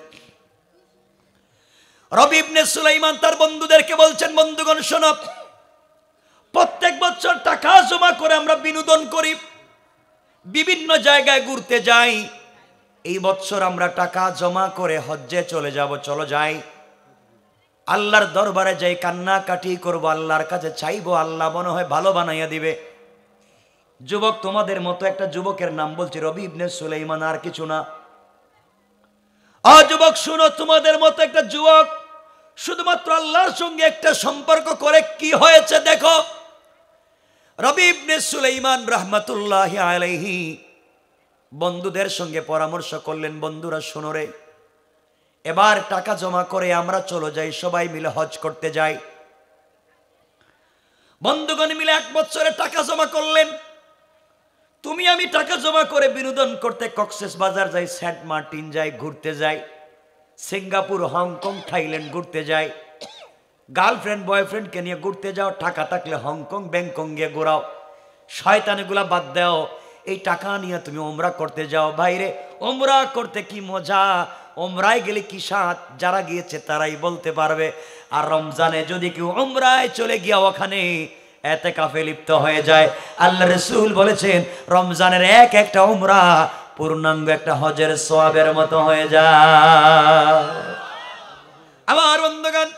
রবি ইবনে সুলাইমান তার বন্ধুদেরকে বলছেন, বন্ধুগণ শোনো, প্রত্যেক বছর টাকা জমা করে আমরা বিনোদন করি, বিভিন্ন জায়গায় ঘুরতে যাই। এই বছর আমরা টাকা জমা করে হজ্জে চলে যাব, চলো যাই। আল্লাহর দরবারে যাই কান্নাকাটি করব, আল্লাহর কাছে চাইবো, আল্লাহ মনে হয় ভালো বানাইয়া দিবে। যুবক, তোমাদের মতো একটা যুবকের নাম বলছি রবি ইবনে সুলাইমান, আর কিছু না। যুবক শুনো, তোমাদের মতো একটা যুবক শুধুমাত্র আল্লাহর সঙ্গে একটা সম্পর্ক করে কি হয়েছে দেখো। রবি ইবনে সুলাইমান রাহমাতুল্লাহি আলাইহি বন্ধুদের সঙ্গে পরামর্শ করলেন, বন্ধুরা শোনো রে, এবার টাকা জমা করে আমরা চলে যাই, সবাই মিলে হজ করতে যাই। বন্ধুগণ মিলে 1 বছরে টাকা জমা করলেন। তুমি আমি টাকা জমা করে বিনোদন করতে কক্সেস বাজার যাই, সেন্ট মার্টিন যাই, ঘুরতে যাই, সিঙ্গাপুর, হংকং, থাইল্যান্ড ঘুরতে যাই। গার্লফ্রেন্ড বয়ফ্রেন্ডকে নিয়ে ঘুরতে যাও, টাকা থাকলে হংকং ব্যাংকক গিয়ে ঘোরাও। শয়তানিগুলা বাদ দাও, এই টাকা নিয়ে তুমি ওমরা করতে যাও। বাইরে ওমরা করতে কি মজা, ওমরায় গেলে কি স্বাদ, যারা গিয়েছে তারাই বলতে পারবে। আর রমজানে যদি কেউ ওমরায় চলে গিয়া ওখানে এতেকাফে লিপ্ত হয়ে যায়, আল্লাহ রাসূল বলেছেন রমজানের এক একটা উমরা পূর্ণাঙ্গ একটা হজের সওয়াবের মতো হয়ে যায়। আমার বন্ধুগণ,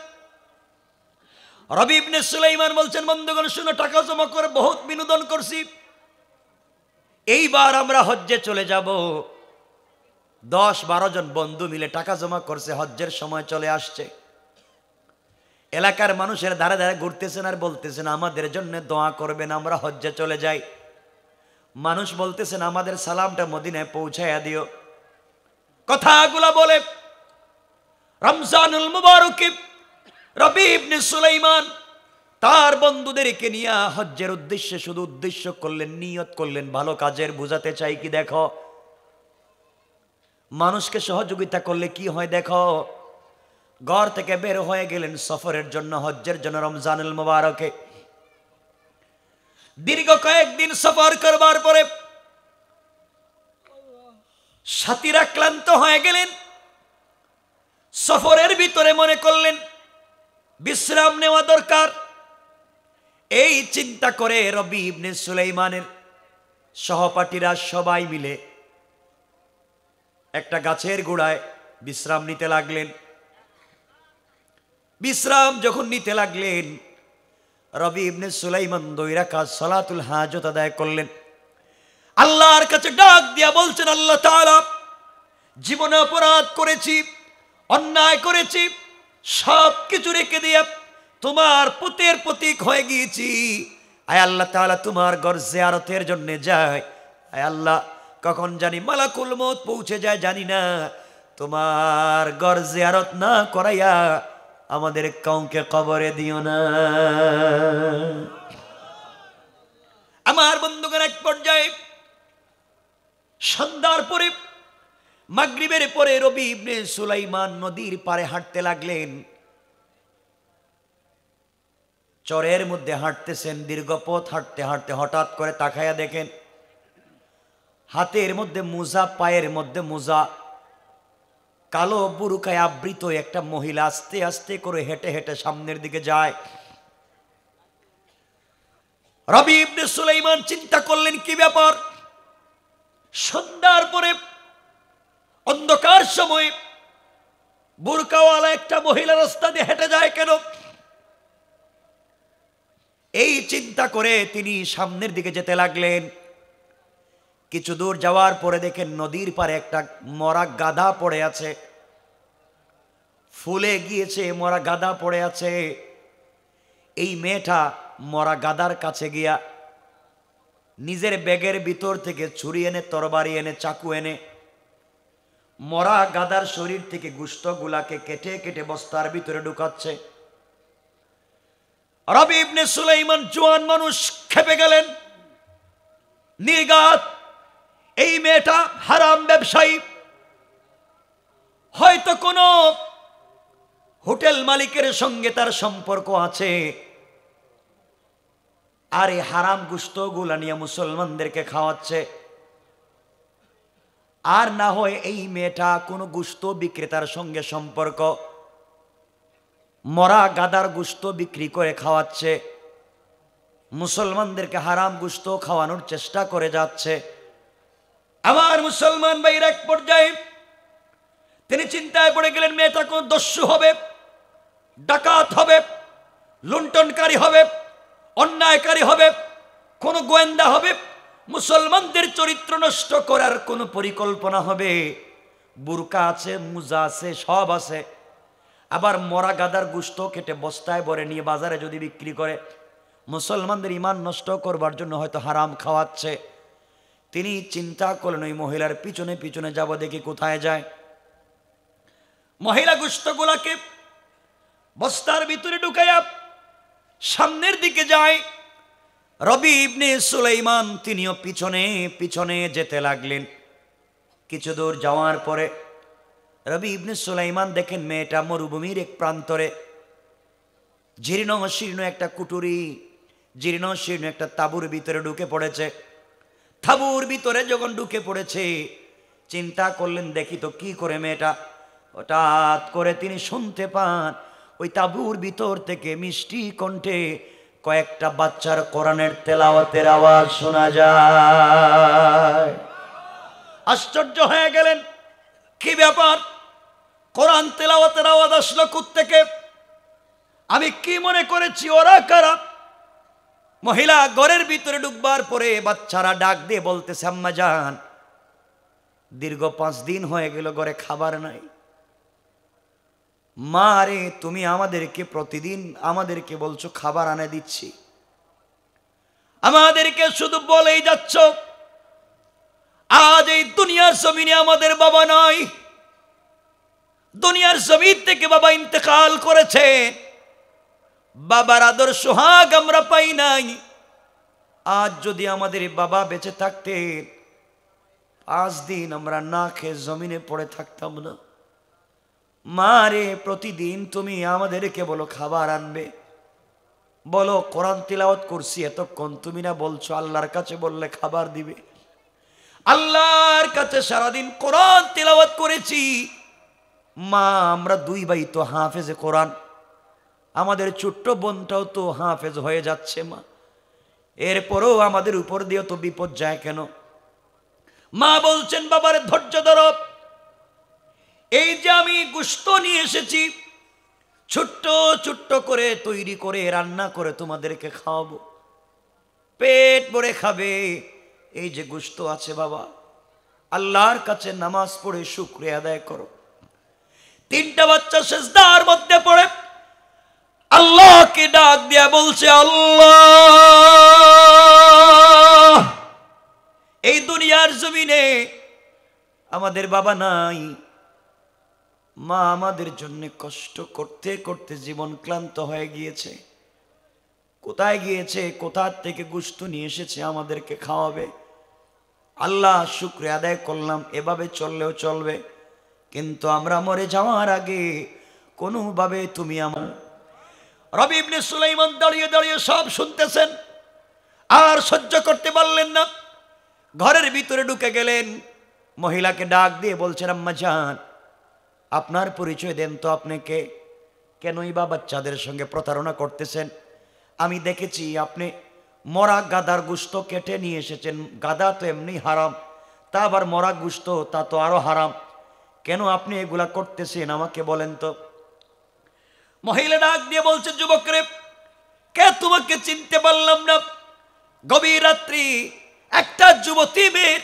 রবি ইবনে সুলাইমান বলছেন, বন্ধুগণ শুনো, টাকা জমা করে বহুত বিনোদন করছি, এইবার আমরা হজ্জে চলে যাব। 10-12 জন বন্ধু মিলে টাকা জমা করছে, হজ্জের সময় চলে আসছে। এলাকার মানুষের ধারে ধারে ঘুরতেছেন আর বলতেছেন আমাদের জন্য দোয়া করবেন, আমরা হজ্জে চলে যাই। মানুষ বলতেছেন আমাদের সালামটা মদিনায় পৌঁছায়া দিও। কথাগুলা বলে রমজানুল মুবারকে রবি ইবনে সুলাইমান তার বন্ধুদেরকে নিয়ে হজ্জের উদ্দেশ্যে শুধু উদ্দেশ্য করলেন, নিয়ত করলেন ভালো কাজের। বুঝাতে চাই কি দেখো, মানুষকে সহযোগিতা করলে কি হয় দেখো। ঘর থেকে বের হয়ে গেলেন সফরের জন্য, হজ্জের জন্য রমজানুল মুবারকে। দীর্ঘ কয়েকদিন সফর করবার পরে সাথীরা ক্লান্ত হয়ে গেলেন। সফরের ভিতরে মনে করলেন বিশ্রাম নেওয়া দরকার। এই চিন্তা করে রবি ইবনে সুলাইমানের সহপাঠীরা সবাই মিলে একটা গাছের গোড়ায় বিশ্রাম নিতে লাগলেন। বিশ্রাম যখন নিতে লাগলেন, রবি ইবনে সুলাইমান 2 রাকাত সালাতুল হাজত আদায় করলেন। আল্লাহর কাছে ডাক দিয়া বলছেন, আল্লাহ তাআলা, জীবনে অপরাধ করেছি, অন্যায় করেছি, সব কিছু রেখে দিয়া তোমার পুতের প্রতীক হয়ে গিয়েছি। আয় আল্লাহ তাআলা, তোমার ঘর জিয়ারতের জন্য যায়। আয় আল্লাহ, কখন জানি মালাকুল মউত পৌঁছে যায় জানি না, তোমার ঘর জিয়ারত না করাইয়া আমাদের কাউকে কবরে দিও না। আমার বন্ধুগণ, এক পর্যায়ে সন্ধ্যার পরে, মাগরিবের পরে রবি ইবনে সুলাইমান নদীর পাড়ে হাঁটতে লাগলেন। চরের মধ্যে হাঁটতেছেন, দীর্ঘ পথ হাঁটতে হাঁটতে হঠাৎ করে তাকায়া দেখেন হাতের মধ্যে মোজা, পায়ের মধ্যে মোজা, কালো বুরকায় আবৃত একটা মহিলা আস্তে আস্তে করে হেঁটে হেঁটে সামনের দিকে যায়। রবি ইবনে সুলাইমান চিন্তা করলেন কি ব্যাপার। সন্ধ্যার পরে অন্ধকার সময় বুরকাওয়ালা একটা মহিলা রাস্তা দিয়ে হেঁটে যায় কেন? এই চিন্তা করে তিনি সামনের দিকে যেতে লাগলেন। কিছু দূর যাওয়ার পরে দেখেন নদীর পাড়ে একটা মরা গাধা পড়ে আছে, ফুলে গিয়েছে, মরা গাধা পড়ে আছে। এই মেয়েটা মরা গাধার কাছে গিয়া নিজের ব্যাগের ভিতর থেকে ছুরি এনে, তরবারি এনে, চাকু এনে মরা গাধার শরীর থেকে গোশতগুলাকে কেটে কেটে বস্তার ভিতরে ঢুকাচ্ছে। রবি ইবনে সুলাইমান জওয়ান মানুষ খেপে গেলেন। নির্ঘাত এই মেয়েটা হারাম ব্যবসায়ী, হয়তো কোনো হোটেল মালিকের সঙ্গে তার সম্পর্ক আছে, আর এই হারাম গোশতগুলা নিয়ে মুসলমানদেরকে খাওয়াচ্ছে। আর না হয় এই মেয়েটা কোনো গোশত বিক্রেতার সঙ্গে সম্পর্ক, মরা গাদার গোশত বিক্রি করে খাওয়াচ্ছে, মুসলমানদেরকে হারাম গোশত খাওয়ানোর চেষ্টা করে যাচ্ছে। আমার মুসলমান ভাইয়ের এক পর্যায়ে তিনি চিন্তায় পড়ে গেলেন মেয়েটা কোন দস্যু হবে, ডাকাত হবে, লুণ্ঠনকারী হবে, অন্যায়কারী হবে, কোন গোয়েন্দা হবে, মুসলমানদের চরিত্র নষ্ট করার কোন পরিকল্পনা হবে। বুরকা আছে, মুজা আছে, সব আছে। আবার মরা গাদার গোশত কেটে বস্তায় ভরে নিয়ে বাজারে যদি বিক্রি করে, মুসলমানদের ইমান নষ্ট করবার জন্য হয়তো হারাম খাওয়াচ্ছে। তিনি চিন্তা করলেন ওই মহিলার পিছনে পিছনে যাব, দেখি কোথায় যায়। মহিলা গোশতগুলাকে বস্তার ভিতরে ঢুকাইয়া সামনের দিকে যায়। রবি ইবনে সুলাইমান তিনিও পিছনে পিছনে যেতে লাগলেন। কিছু দূর যাওয়ার পরে রবি ইবনে সুলাইমান দেখেন মেয়েটা মরুভূমির এক প্রান্তরে জীর্ণ শীর্ণ একটা কুটুরি, জীর্ণ শীর্ণ একটা তাঁবুর ভিতরে ঢুকে পড়েছে। তাঁবুর ভিতরে যখন ঢুকে পড়েছে, চিন্তা করলেন দেখি তো কি করে মেয়েটা। হঠাৎ করে তিনি শুনতে পান ওই তাঁবুর ভিতর থেকে মিষ্টি কণ্ঠে কয়েকটা বাচ্চার কোরআনের তেলাওয়াতের আওয়াজ শোনা যায়। আশ্চর্য হয়ে গেলেন, কি ব্যাপার, কোরআন তেলাওয়াতের আওয়াজ আসলো কোত্থেকে? আমি কি মনে করেছি ওরা কারা? মহিলা ঘরের ভিতরে ঢুকবার পরে বাচ্চারা ডাক দিয়ে বলতেছে, আম্মা জান, দীর্ঘ 5 দিন হয়ে গেল ঘরে খাবার নাই। মা রে, তুমি আমাদেরকে প্রতিদিন আমাদেরকে বলছো খাবার আনে দিচ্ছি, আমাদেরকে শুধু বলেই যাচ্ছ। আজ এই দুনিয়ার জমিনে আমাদের বাবা নাই, দুনিয়ার জমিন থেকে বাবা ইন্তেকাল করেছে, বাবার আদর সোহাগ আমরা পাই নাই। আজ যদি আমাদের বাবা বেঁচে থাকতেন, 5 দিন আমরা না খেয়ে জমিনে পড়ে থাকতাম না। মা রে, প্রতিদিন তুমি আমাদেরকে বলো খাবার আনবে, বলো কোরআন তিলাওয়াত করছি এতক্ষণ, তুমি না বলছো আল্লাহর কাছে বললে খাবার দিবে। আল্লাহর কাছে সারাদিন কোরআন তিলাওয়াত করেছি। মা, আমরা 2 ভাই তো হাফেজে কোরআন, আমাদের ছোট্ট বোনটাও তো হাফেজ হয়ে যাচ্ছে মা, এরপরেও আমাদের উপর দিয়ে তো বিপদ যায় কেন? মা বলছেন, বাবার ধৈর্য ধরো, এই যে আমি গোশত নিয়ে এসেছি, ছোট্ট ছোট্ট করে তৈরি করে রান্না করে তোমাদেরকে খাওয়াবো, পেট ভরে খাবে। এই যে গোশত আছে বাবা, আল্লাহর কাছে নামাজ পড়ে শুকরিয়া আদায় করো। 3টা বাচ্চা সিজদার মধ্যে পড়ে আল্লাহকে ডাক দিয়া বলছে, আল্লাহ, এই দুনিয়ার জমিনে আমাদের বাবা নাই, মা আমাদের জন্য কষ্ট করতে করতে জীবন ক্লান্ত হয়ে গিয়েছে, কোথায় গিয়েছে, কোথা থেকে গোশত নিয়ে এসেছে আমাদেরকে খাওয়াবে। আল্লাহ শুকরিয়া আদায় করলাম, এভাবে চললেও চলবে, কিন্তু আমরা মরে যাওয়ার আগে কোনোভাবে তুমি আমার। রবি ইবনে সুলাইমান দাঁড়িয়ে দাঁড়িয়ে সব শুনতেছেন, আর সহ্য করতে পারলেন না, ঘরের ভিতরে ঢুকে গেলেন। মহিলাকে ডাক দিয়ে বলছেন, আম্মা জান, আপনার পরিচয় দেন তো, আপনি কে? কেনই বা বাচ্চাদের সঙ্গে প্রতারণা করতেছেন? আমি দেখেছি আপনি মরা গাদার গোশত কেটে নিয়ে এসেছেন, গাদা তো এমনি হারাম, তা আবার মরা গোশত, তা তো আরো হারাম, কেন আপনি এগুলা করতেছেন আমাকে বলেন তো। মহিলা ডাক দিয়ে বলছে, যুবক রে, কে তোমাকে চিনতে পারলাম না। গভীর রাত্রি একটা যুবতী মেয়ের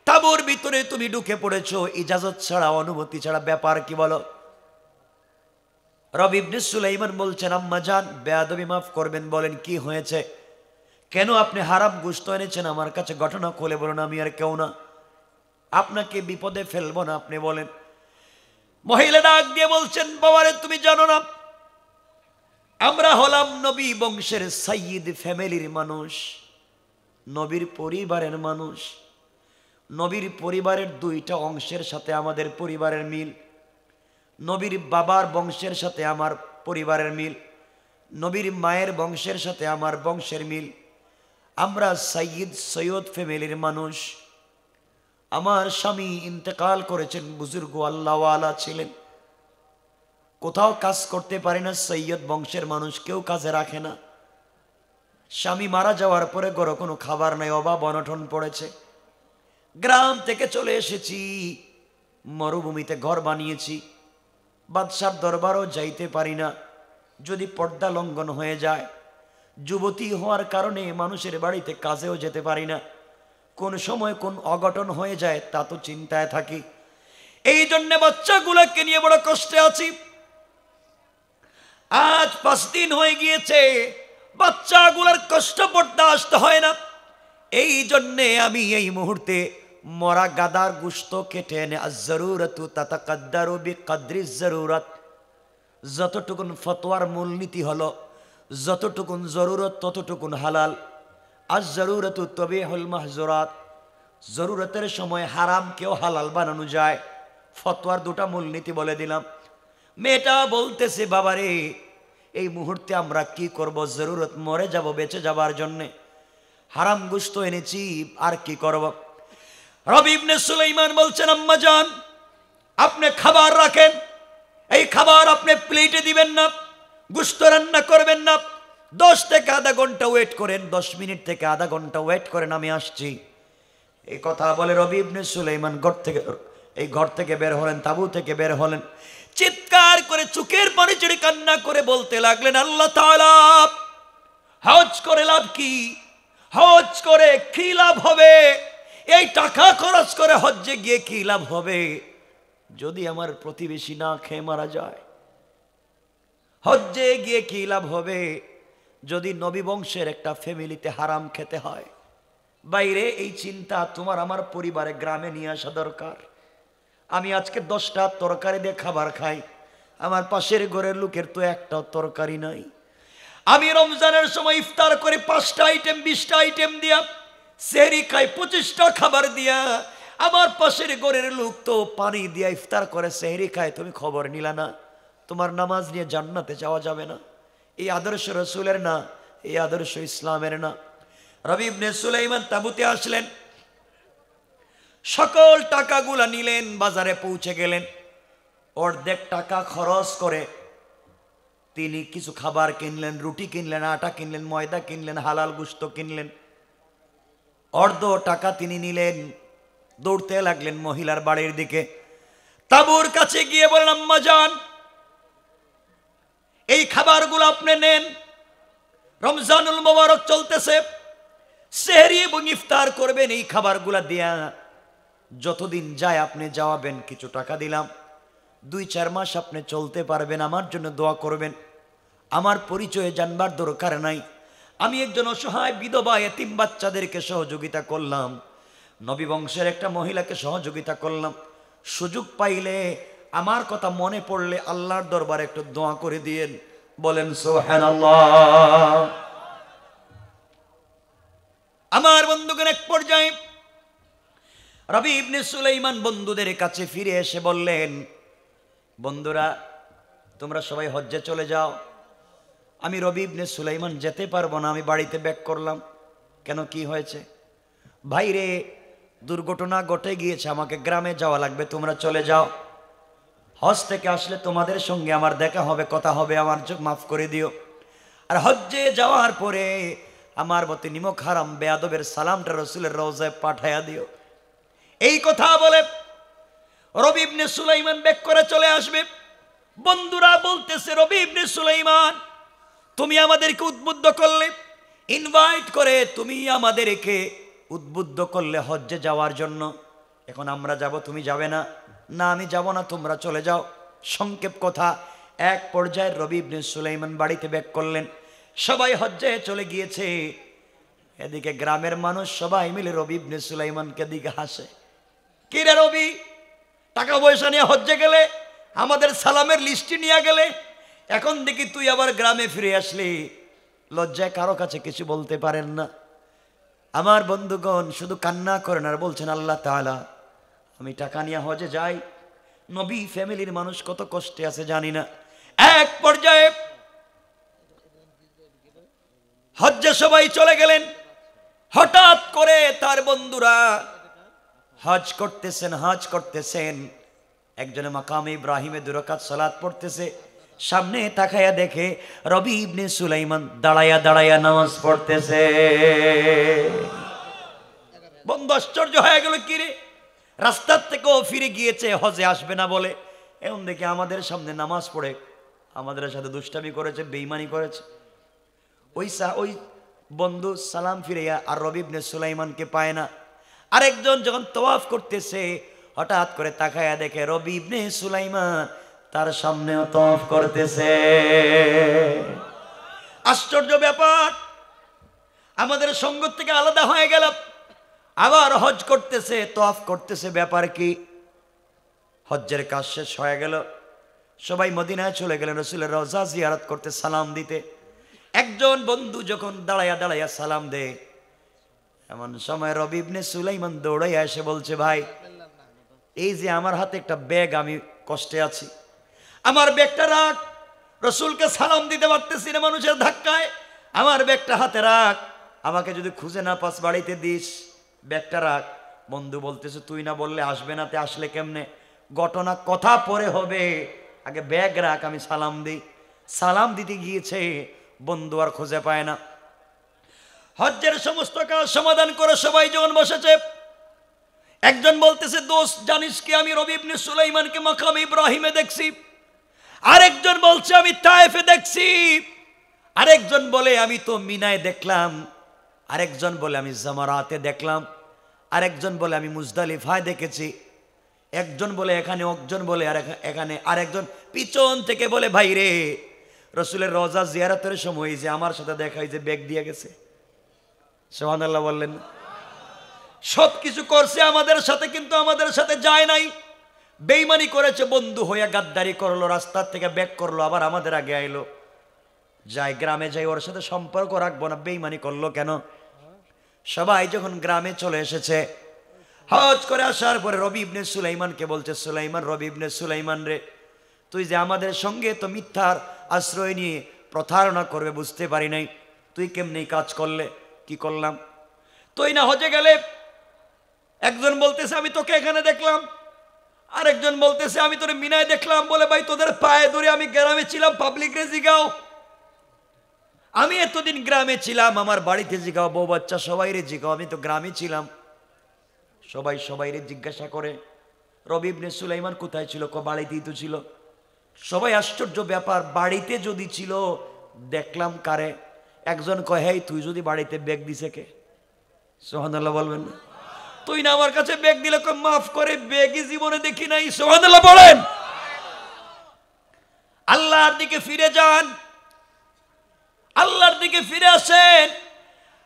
তাঁবুর ভিতরে তুমি ঢুকে পড়েছো ইজাজত ছাড়া, অনুমতি ছাড়া, ব্যাপার কি বলো? রবি ইবনে সুলাইমান বলছেন, আম্মা জান, বেয়াদবি মাফ করবেন, বলেন কি হয়েছে, কেন আপনি হারাম গোশত এনেছেন আমার কাছে? ঘটনা খুলে বলুন, আমি আর কেউ না, আপনাকে বিপদে ফেলবো না, আপনি বলেন। মহিলা ডাক দিয়ে বলছেন, বাবারে, তুমি জানো না আমরা হলাম নবী বংশের সাইয়্যিদ ফ্যামিলির মানুষ, নবীর পরিবারের মানুষ। নবীর পরিবারের 2টা অংশের সাথে আমাদের পরিবারের মিল, নবীর বাবার বংশের সাথে আমার পরিবারের মিল, নবীর মায়ের বংশের সাথে আমার বংশের মিল। আমরা সাইয়্যিদ সৈয়দ ফ্যামিলির মানুষ। আমার স্বামী ইন্তেকাল করেছেন, বুজুর্গ আল্লাহওয়ালা ছিলেন, কোথাও কাজ করতে পারে না, সৈয়দ বংশের মানুষ কেউ কাজে রাখে না। স্বামী মারা যাওয়ার পরে ঘরে কোনো খাবার নাই, অভাব অনটন পড়েছে। গ্রাম থেকে চলে এসেছি, মরুভূমিতে ঘর বানিয়েছি, বাদশার দরবারও যাইতে পারি না, যদি পর্দা লঙ্ঘন হয়ে যায়, যুবতী হওয়ার কারণে মানুষের বাড়িতে কাজেও যেতে পারি না, কোন সময় কোন অঘটন হয়ে যায় তা তো চিন্তায় থাকি। এই জন্য বাচ্চাগুলোকে নিয়ে বড় কষ্টে আছি। আজ 5 দিন হয়ে গিয়েছে, বাচ্চাগুলোর কষ্ট বরদাস্ত হয় না। এই জন্যে আমি এই মুহূর্তে মরা গাদার গোশত কেটে এনে আজ-জরুরাতু তাতাকাদ্দারু বিকদ্রি জরুরাত, যতটুকুন ফতোয়ার মূলনীতি হলো, যতটুকুন জরুরত ততটুকুন হালাল। আজ-জরুরাতু তাবিহুল মাহজুরাত, জরুরতের সময় হারামকেও হালাল বানানো যায়। ফতোয়ার 2টা মূলনীতি বলে দিলাম। মেয়েটা বলতেছে, বাবারে এই মুহূর্তে আমরা কি করব, জরুরত, মরে যাব বেঁচে যাবার জন্যে, হারাম গোশত এনেছি, আর কি করব। রবি ইবনে সুলাইমান বলছেন, আম্মা জান আপনি খাবার রাখেন, এই খাবার আপনি প্লেটে দিবেন না, গোশত রান্না করবেন না, 10 থেকে আধা ঘন্টা ওয়েট করেন, 10 মিনিট থেকে আধা ঘন্টা ওয়েট করেন, আমি আসছি। এই কথা বলে রবি ইবনে সুলাইমান ঘর থেকে বের হলেন, তাঁবু থেকে বের হলেন, চিৎকার করে চোখের পানি ছেড়ে কান্না করে বলতে লাগলেন, আল্লাহ তাআলা, হজ করে লাভ কি, হজ করে কি লাভ হবে, এই টাকা খরচ করে হজ্জে গিয়ে কি লাভ হবে যদি আমার প্রতিবেশী না খেয়ে মারা যায়, হজ্জে গিয়ে কি লাভ হবে যদি নবী বংশের একটা ফ্যামিলিতে হারাম খেতে হয়। বাইরে এই চিন্তা তোমার আমার পরিবারে গ্রামে নিয়ে আসা দরকার। আমি আজকে 10টা তরকারি দিয়ে খাবার খাই, আমার পাশের ঘরের লোকের তো একটাও তরকারি নাই। আমি রমজানের সময় ইফতার করে 5টা আইটেম 20টা আইটেম দিয়া, সেহরি খাই 25টা খাবার দিয়া, আমার পাশের ঘরের লোক তো পানি দিয়া ইফতার করে সেহরি খায়, তুমি খবর নিলা না, তোমার নামাজ নিয়ে জান্নাতে যাওয়া যাবে না। এই আদর্শ রসুলের না, এই আদর্শ ইসলামের না। রবি ইবনে সুলাইমান তাঁবুতে আসলেন, সকল টাকাগুলা নিলেন, বাজারে পৌঁছে গেলেন, অর্ধেক টাকা খরচ করে তিনি কিছু খাবার কিনলেন, রুটি কিনলেন, আটা কিনলেন, ময়দা কিনলেন, হালাল গোশত কিনলেন। অর্ধ টাকা তিনি নিলেন, দৌড়তে লাগলেন মহিলার বাড়ির দিকে। তাঁবুর কাছে গিয়ে বললেন, আম্মা জান এই খাবারগুলো আপনি নেন, রমজানুল মোবারক চলতেছে, সেহরি এবং ইফতার করবেন এই খাবারগুলা দিয়া, যতদিন যায় আপনি যাওয়াবেন, কিছু টাকা দিলাম, 2-4 মাস আপনি চলতে পারবেন, আমার জন্য দোয়া করবেন। আমার পরিচয়ে জানবার দরকার নাই, আমি একজন অসহায় বিধবা এতিম বাচ্চাদেরকে সহযোগিতা করলাম, নবী বংশের একটা মহিলাকে সহযোগিতা করলাম, সুযোগ পাইলে আমার কথা মনে পড়লে আল্লাহর দরবারে একটু দোয়া করে দিয়েন, বলেন সুবহানাল্লাহ। আমার বন্ধুগণ, এক পর্যায়ে রবি ইবনে সুলাইমান বন্ধুদের কাছে ফিরে এসে বললেন, বন্ধুরা তোমরা সবাই হজ্জে চলে যাও, আমি রবি ইবনে সুলাইমান যেতে পারবো না, আমি বাড়িতে ব্যাক করলাম। কেন, কি হয়েছে? ভাইরে দুর্ঘটনা ঘটে গিয়েছে, আমাকে গ্রামে যাওয়া লাগবে, তোমরা চলে যাও, হজ থেকে আসলে তোমাদের সঙ্গে আমার দেখা হবে, কথা হবে, আমার মাফ করে দিও। আর হজ্জে যাওয়ার পরে আমার প্রতি নিমক হারাম বেয়াদবের সালামটা রসুলের রওজায় পাঠাইয়া দিও। এই কথা বলে রবি ইবনে সুলাইমান ব্যাক করে চলে আসবে। বন্ধুরা বলতেছে, রবি ইবনে সুলাইমান তুমি আমাদেরকে উদ্বুদ্ধ করলে, ইনভাইট করে তুমি আমাদেরকে উদ্বুদ্ধ করলে হজ্জে যাওয়ার জন্য, এখন আমরা যাব, তুমি যাবে না? না আমি যাব না, তোমরা চলে যাও। সংক্ষেপ কথা, এক পর্যায়ে রবি ইবনে সুলাইমান বাড়িতে ব্যাক করলেন, সবাই হজ্জে চলে গিয়েছে। এদিকে গ্রামের মানুষ সবাই মিলে রবি ইবনে সুলাইমানকে দিকে হাসে, কি রে রবি, টাকা পয়সা নিয়ে হজ্জে গেলে, আমাদের সালামের লিস্টি নিয়ে গেলে, এখন দেখি তুই আবার গ্রামে ফিরে আসলি, লজ্জায় কারো কাছে কিছু বলতে পারেন না। আমার বন্ধুগণ শুধু কান্না করেন আর বলছেন, আল্লাহ তাআলা আমি টাকা নিয়ে হজে যাই, নবী ফ্যামিলির মানুষ কত কষ্টে আছে জানি না। এক পর্যায়ে হজ্জে সবাই চলে গেলেন, হঠাৎ করে তার বন্ধুরা হজ করতেছেন, একজনে মাকামে ইব্রাহিমে 2 রাকাত সালাত পড়তেছে, সামনে তাকায়া দেখে রবি ইবনে সুলাইমান দাঁড়ায়া নামাজ পড়তেছে। বন্ধু আশ্চর্য হয়ে গেল, কি রে, রাস্তার থেকেও ফিরে গিয়েছে হজে আসবে না বলে, এখন দেখে আমাদের সামনে নামাজ পড়ে। আমাদের সাথে দুষ্টামি করেছে, বেঈমানি করেছে। ওই বন্ধু সালাম ফিরিয়া আর রবি ইবনে সুলাইমানকে পায় না। আরেকজন যখন তওয়াফ করতেছে হঠাৎ করে তাকায়া দেখে রবি ইবনে সুলাইমান তার সামনেও তওয়াফ করতেছে। আশ্চর্য ব্যাপার, আমাদের সঙ্গ থেকে আলাদা হয়ে গেল, আবার হজ করতেছে, তওয়াফ করতেছে। ব্যাপার কি? হজ্জের কাজ শেষ হয়ে গেল, সবাই মদিনায় চলে গেলেন রাসূলের রওজা জিয়ারত করতে, সালাম দিতে। একজন বন্ধু যখন দাঁড়াইয়া দাঁড়াইয়া সালাম দেয়, এমন সময় রবি ইবনে সুলাইমান দৌড়াইয়া এসে বলছে, ভাই এই যে আমার হাতে একটা ব্যাগ, আমি কষ্টে আছি, আমার ব্যাগটা রাখ। রসুলকে সালাম দিতে পারতেছি না মানুষের ধাক্কায়, আমার ব্যাগটা হাতে রাখ, আমাকে যদি খুঁজে না পাস বাড়িতে দিস, ব্যাগটা রাখ। বন্ধু বলতেছে, তুই না বললে আসবে না, তে আসলে কেমনে? ঘটনা কথা পরে হবে, আগে ব্যাগ রাখ, আমি সালাম দিই। সালাম দিতে গিয়েছে, বন্ধু আর খুঁজে পায় না। হজ্জের সমস্ত কাজ সমাধান করে সবাই যখন বসেছে, একজন বলতেছে, দোস্ত জানিস কি, আমি রবি ইবনে সুলাইমানকে মাকাম ইব্রাহিমে দেখছি। আরেকজন বলছে, আমি তায়েফে দেখছি। আরেকজন বলে, আমি তো মিনায় দেখলাম। আরেকজন বলে, আমি জামারাতে দেখলাম। আরেকজন বলে, আমি মুজদালিফায় দেখেছি। একজন বলে এখানে, একজন বলে আর এখানে, আরেকজন পিছন থেকে বলে, ভাই রে, রসুলের রওজা জিয়ারতের সময় যে আমার সাথে দেখাই যে ব্যাগ দিয়ে গেছে। সুবহানাল্লাহ বললেন। সব কিছু করছে আমাদের সাথে, কিন্তু আমাদের সাথে যায় নাই। বেঈমানি করেছে, বন্ধু হইয়া গাদ্দারি করলো, রাস্তার থেকে ব্যাক করলো, আবার আমাদের আগে আইলো। যাই গ্রামে যাই, ওর সাথে সম্পর্ক রাখবো না, বেঈমানি করলো কেন? সবাই যখন গ্রামে চলে এসেছে, হজ করে আসার পরে রবি ইবনে সুলাইমানকে বলছে, সুলাইমান, রবি ইবনে সুলাইমান রে, তুই যে আমাদের সঙ্গে তো মিথ্যার আশ্রয় নিয়ে প্রতারণা করবে বুঝতে পারি নাই, তুই কেমনি কাজ করলে? কি করলাম? তুই না হজে গেলে, একজন বলতেছে আমি তোকে এখানে দেখলাম, আরেকজন বলতেছে আমি তোরে মিনায় দেখলাম। বলে, ভাই তোদের পায়ে ধরে, আমি গ্রামে ছিলাম, পাবলিক রে জিগাও, আমি এতদিন গ্রামে ছিলাম, আমার বাড়িতে জিগাও, বউ বাচ্চা সবাই রে জিগাও, আমি তো গ্রামে ছিলাম। সবাই সবাইরে জিজ্ঞাসা করে, রবি ইবনে সুলাইমান কোথায় ছিল? বাড়িতেই তো ছিল। সবাই আশ্চর্য ব্যাপার, বাড়িতে যদি ছিল দেখলাম কারে? একজন কয়, হেই তুই যদি বাড়িতে ব্যাগ দিছে কে? সুবহানাল্লাহ বলবেন না? তুই না আমার কাছে ব্যাগ দিলে, মাফ করে, ব্যাগই জীবনে দেখি নাই। সুবহানাল্লাহ বলেন। আল্লাহর দিকে ফিরে যান, আল্লাহর দিকে ফিরে আসেন।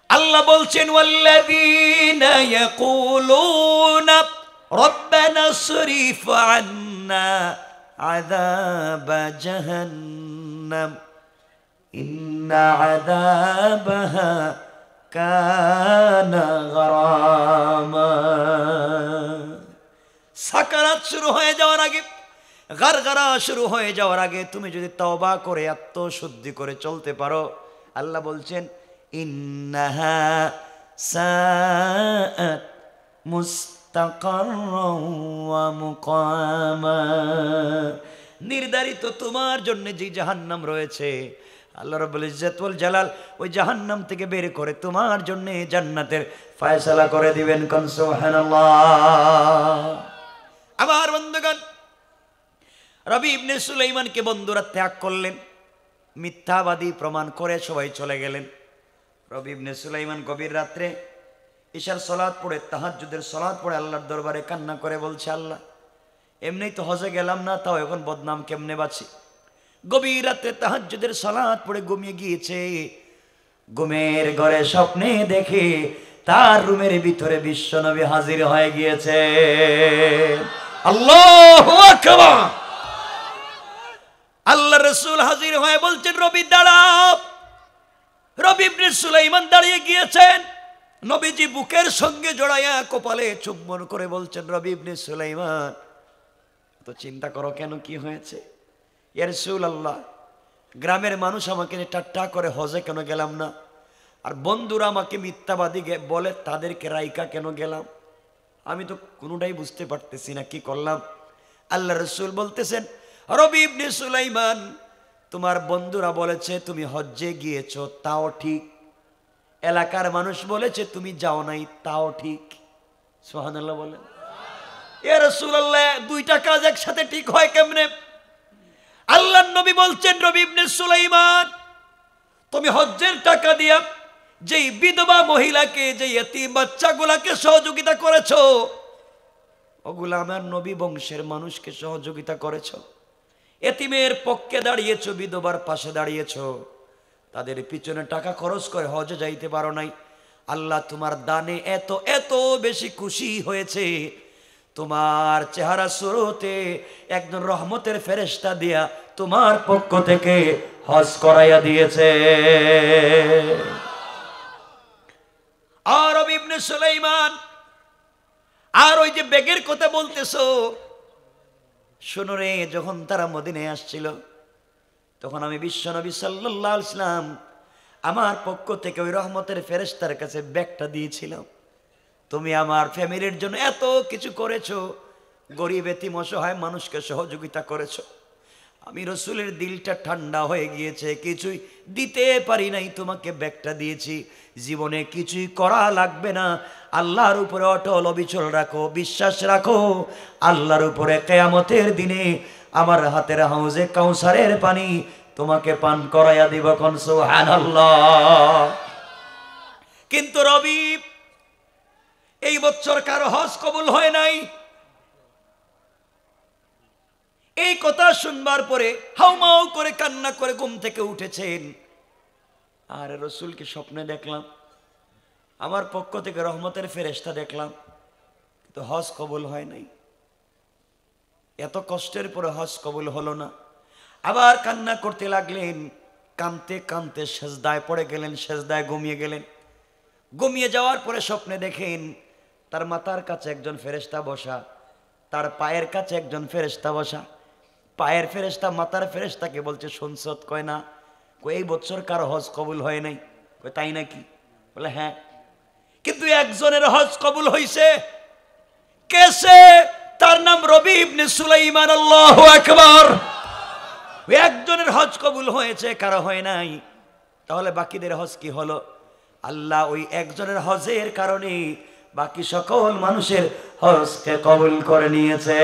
আল্লাহ বলছেন, ওয়াল্লাযীনা ইয়াকুলুনা রব্বানা সরিফ আন্না আযাব জাহান্নাম ইন্না আযাবাহা কানা গারামা। সাকারাত শুরু হয়ে যাওয়ার আগে, গারগারা শুরু হয়ে যাওয়ার আগে তুমি যদি তওবা করে আত্মশুদ্ধি করে চলতে পারো, আল্লাহ বলছেন, ইন্নাহা সাআত মুস্তাকাররান ওয়া মুকামা। নির্ধারিত তোমার জন্য যে জাহান্নাম রয়েছে, আল্লাহ রাব্বুল ইজ্জত ওয়াল জালাল ওই জাহান্নাম থেকে বের করে তোমার জন্য জান্নাতের ফয়সালা করে দিবেন। কোন সুবহানাল্লাহ। আমার বন্ধুগণ, রবি ইবনে সুলাইমানকে বন্ধুরা ত্যাগ করলেন, মিথ্যাবাদী প্রমাণ করে সবাই চলে গেলেন। রবি ইবনে সুলাইমান গভীর রাত্রে ইশার সালাত পড়ে, তাহাজ্জুদের সালাত পড়ে আল্লাহর দরবারে কান্না করে বলছে, আল্লাহ এমনি তো হজে গেলাম না, তাও এখন বদনাম কেমনে বাঁচি? গভীর রাতে তাহাজ্জুদের সালাত পড়ে ঘুমিয়ে গিয়েছে। ঘুমের ঘরে স্বপ্নে দেখে তার রুমের ভিতরে বিশ্বনবী হাজির হয়ে গিয়েছে। আল্লাহু আকবার। আল্লাহ রাসূল হাজির হয়ে বলছেন, রবি দাঁড়াও। রবি ইবনে সুলাইমান দাঁড়িয়ে গিয়েছেন। নবীজি বুকের সঙ্গে জড়াইয়া কপালে চুম্বন করে বলছেন, রবি ইবনে সুলাইমান, তো চিন্তা করো কেন, কি হয়েছে? ইয়া রাসূলুল্লাহ, গ্রামের মানুষ আমাকে নিয়ে ঠাট্টা করে হজে কেন গেলাম না, আর বন্ধুরা আমাকে মিথ্যাবাদী বলে, তাদেরকে রাইকা কেন গেলাম? আমি তো কোনোটাই বুঝতে পারতেছি না, কি করলাম? আল্লাহ রাসূল বলতেছেন, রবি ইবনে সুলাইমান, তোমার বন্ধুরা বলেছে তুমি হজ্জে গিয়েছো, তাও ঠিক। এলাকার মানুষ বলেছে তুমি যাও নাই, তাও ঠিক। সুবহানাল্লাহ বলেন। ইয়া রাসূলুল্লাহ, দুইটা কাজ একসাথে ঠিক হয় কেমনে? আল্লাহ আল্লাহর নবী বলছেন, রবি ইবনে সুলাইমান, তুমি হজ্জের টাকা দিয়া যেই বিধবা মহিলাকে, যে এতিম বাচ্চাগুলাকে সহযোগিতা করেছো, ওগুলা আমার নবী বংশের মানুষকে সহযোগিতা করেছো। এতিমের পক্ষে দাঁড়িয়েছো, বিধবার পাশে দাঁড়িয়েছো, তাদের পিছনে টাকা খরচ করে হজে যাইতে পারো নাই। আল্লাহ তোমার দানে এত এত বেশি খুশি হয়েছে, তোমার চেহারা সুরতে একজন রহমতের ফেরেশতা দিয়া তোমার পক্ষ থেকে হজ করাইয়া দিয়েছে। আর রবি ইবনে সুলাইমান, আর ওই যে বেগের কথা বলতেছো, শোনো রে, যখন তারা মদিনায় আসছিল তখন আমি বিশ্বনবী সাল্লাল্লাহু আলাইহি ওয়াসাল্লাম আমার পক্ষ থেকে ওই রহমতের ফেরেশতার কাছে ব্যাগটা দিয়েছিলাম। তুমি আমার ফ্যামিলির জন্য এত কিছু করেছো, গরিব এতিম অসহায় মানুষকে সহযোগিতা করেছো। আমি রসুলের দিলটা ঠান্ডা হয়ে গিয়েছে, কিছুই দিতে পারি নাই, তোমাকে ব্যাগটা দিয়েছি। জীবনে কিছুই করা লাগবে না, আল্লাহর উপরে অটল অবিচল রাখো, বিশ্বাস রাখো। আল্লাহর উপরে কিয়ামতের দিনে আমার হাতের হাউজে কাউসারের পানি তোমাকে পান করাইয়া দিব। কোন সুবহানাল্লাহ। কিন্তু রবি, এই বছর কারো হজ কবুল হয় নাই। এই কথা শুনবার পরে হাউমাউ করে কান্না করে ঘুম থেকে উঠেছেন। আর রসুলকে স্বপ্নে দেখলাম, আমার পক্ষ থেকে রহমতের ফেরেশতা দেখলাম, কিন্তু হজ কবুল হয় নাই। এত কষ্টের পরে হজ কবুল হলো না। আবার কান্না করতে লাগলেন, কাঁদতে কাঁদতে সেজদায় পড়ে গেলেন, সেজদায় ঘুমিয়ে গেলেন। ঘুমিয়ে যাওয়ার পরে স্বপ্নে দেখেন তার মাথার কাছে একজন ফেরেশতা বসা, তার পায়ের কাছে একজন ফেরেশতা বসা। পায়ের ফেরেশতা মাথার ফেরেশতাকে বলছে, শুনছত? কয় না। কই এই বছর কারো হজ কবুল হয় নাই। কই তাই নাকি? বলে হ্যাঁ। কিন্তু একজনের হজ কবুল হইছে। কেসে? তার নাম রবি ইবনে সুলাইমান। আল্লাহু আকবার। একজনের হজ কবুল হয়েছে, কারো হয় নাই। তাহলে বাকিদের হজ কি হলো? আল্লাহ ওই একজনের হজের কারণে বাকি সকল মানুষের হজকে কবুল করে নিয়েছে।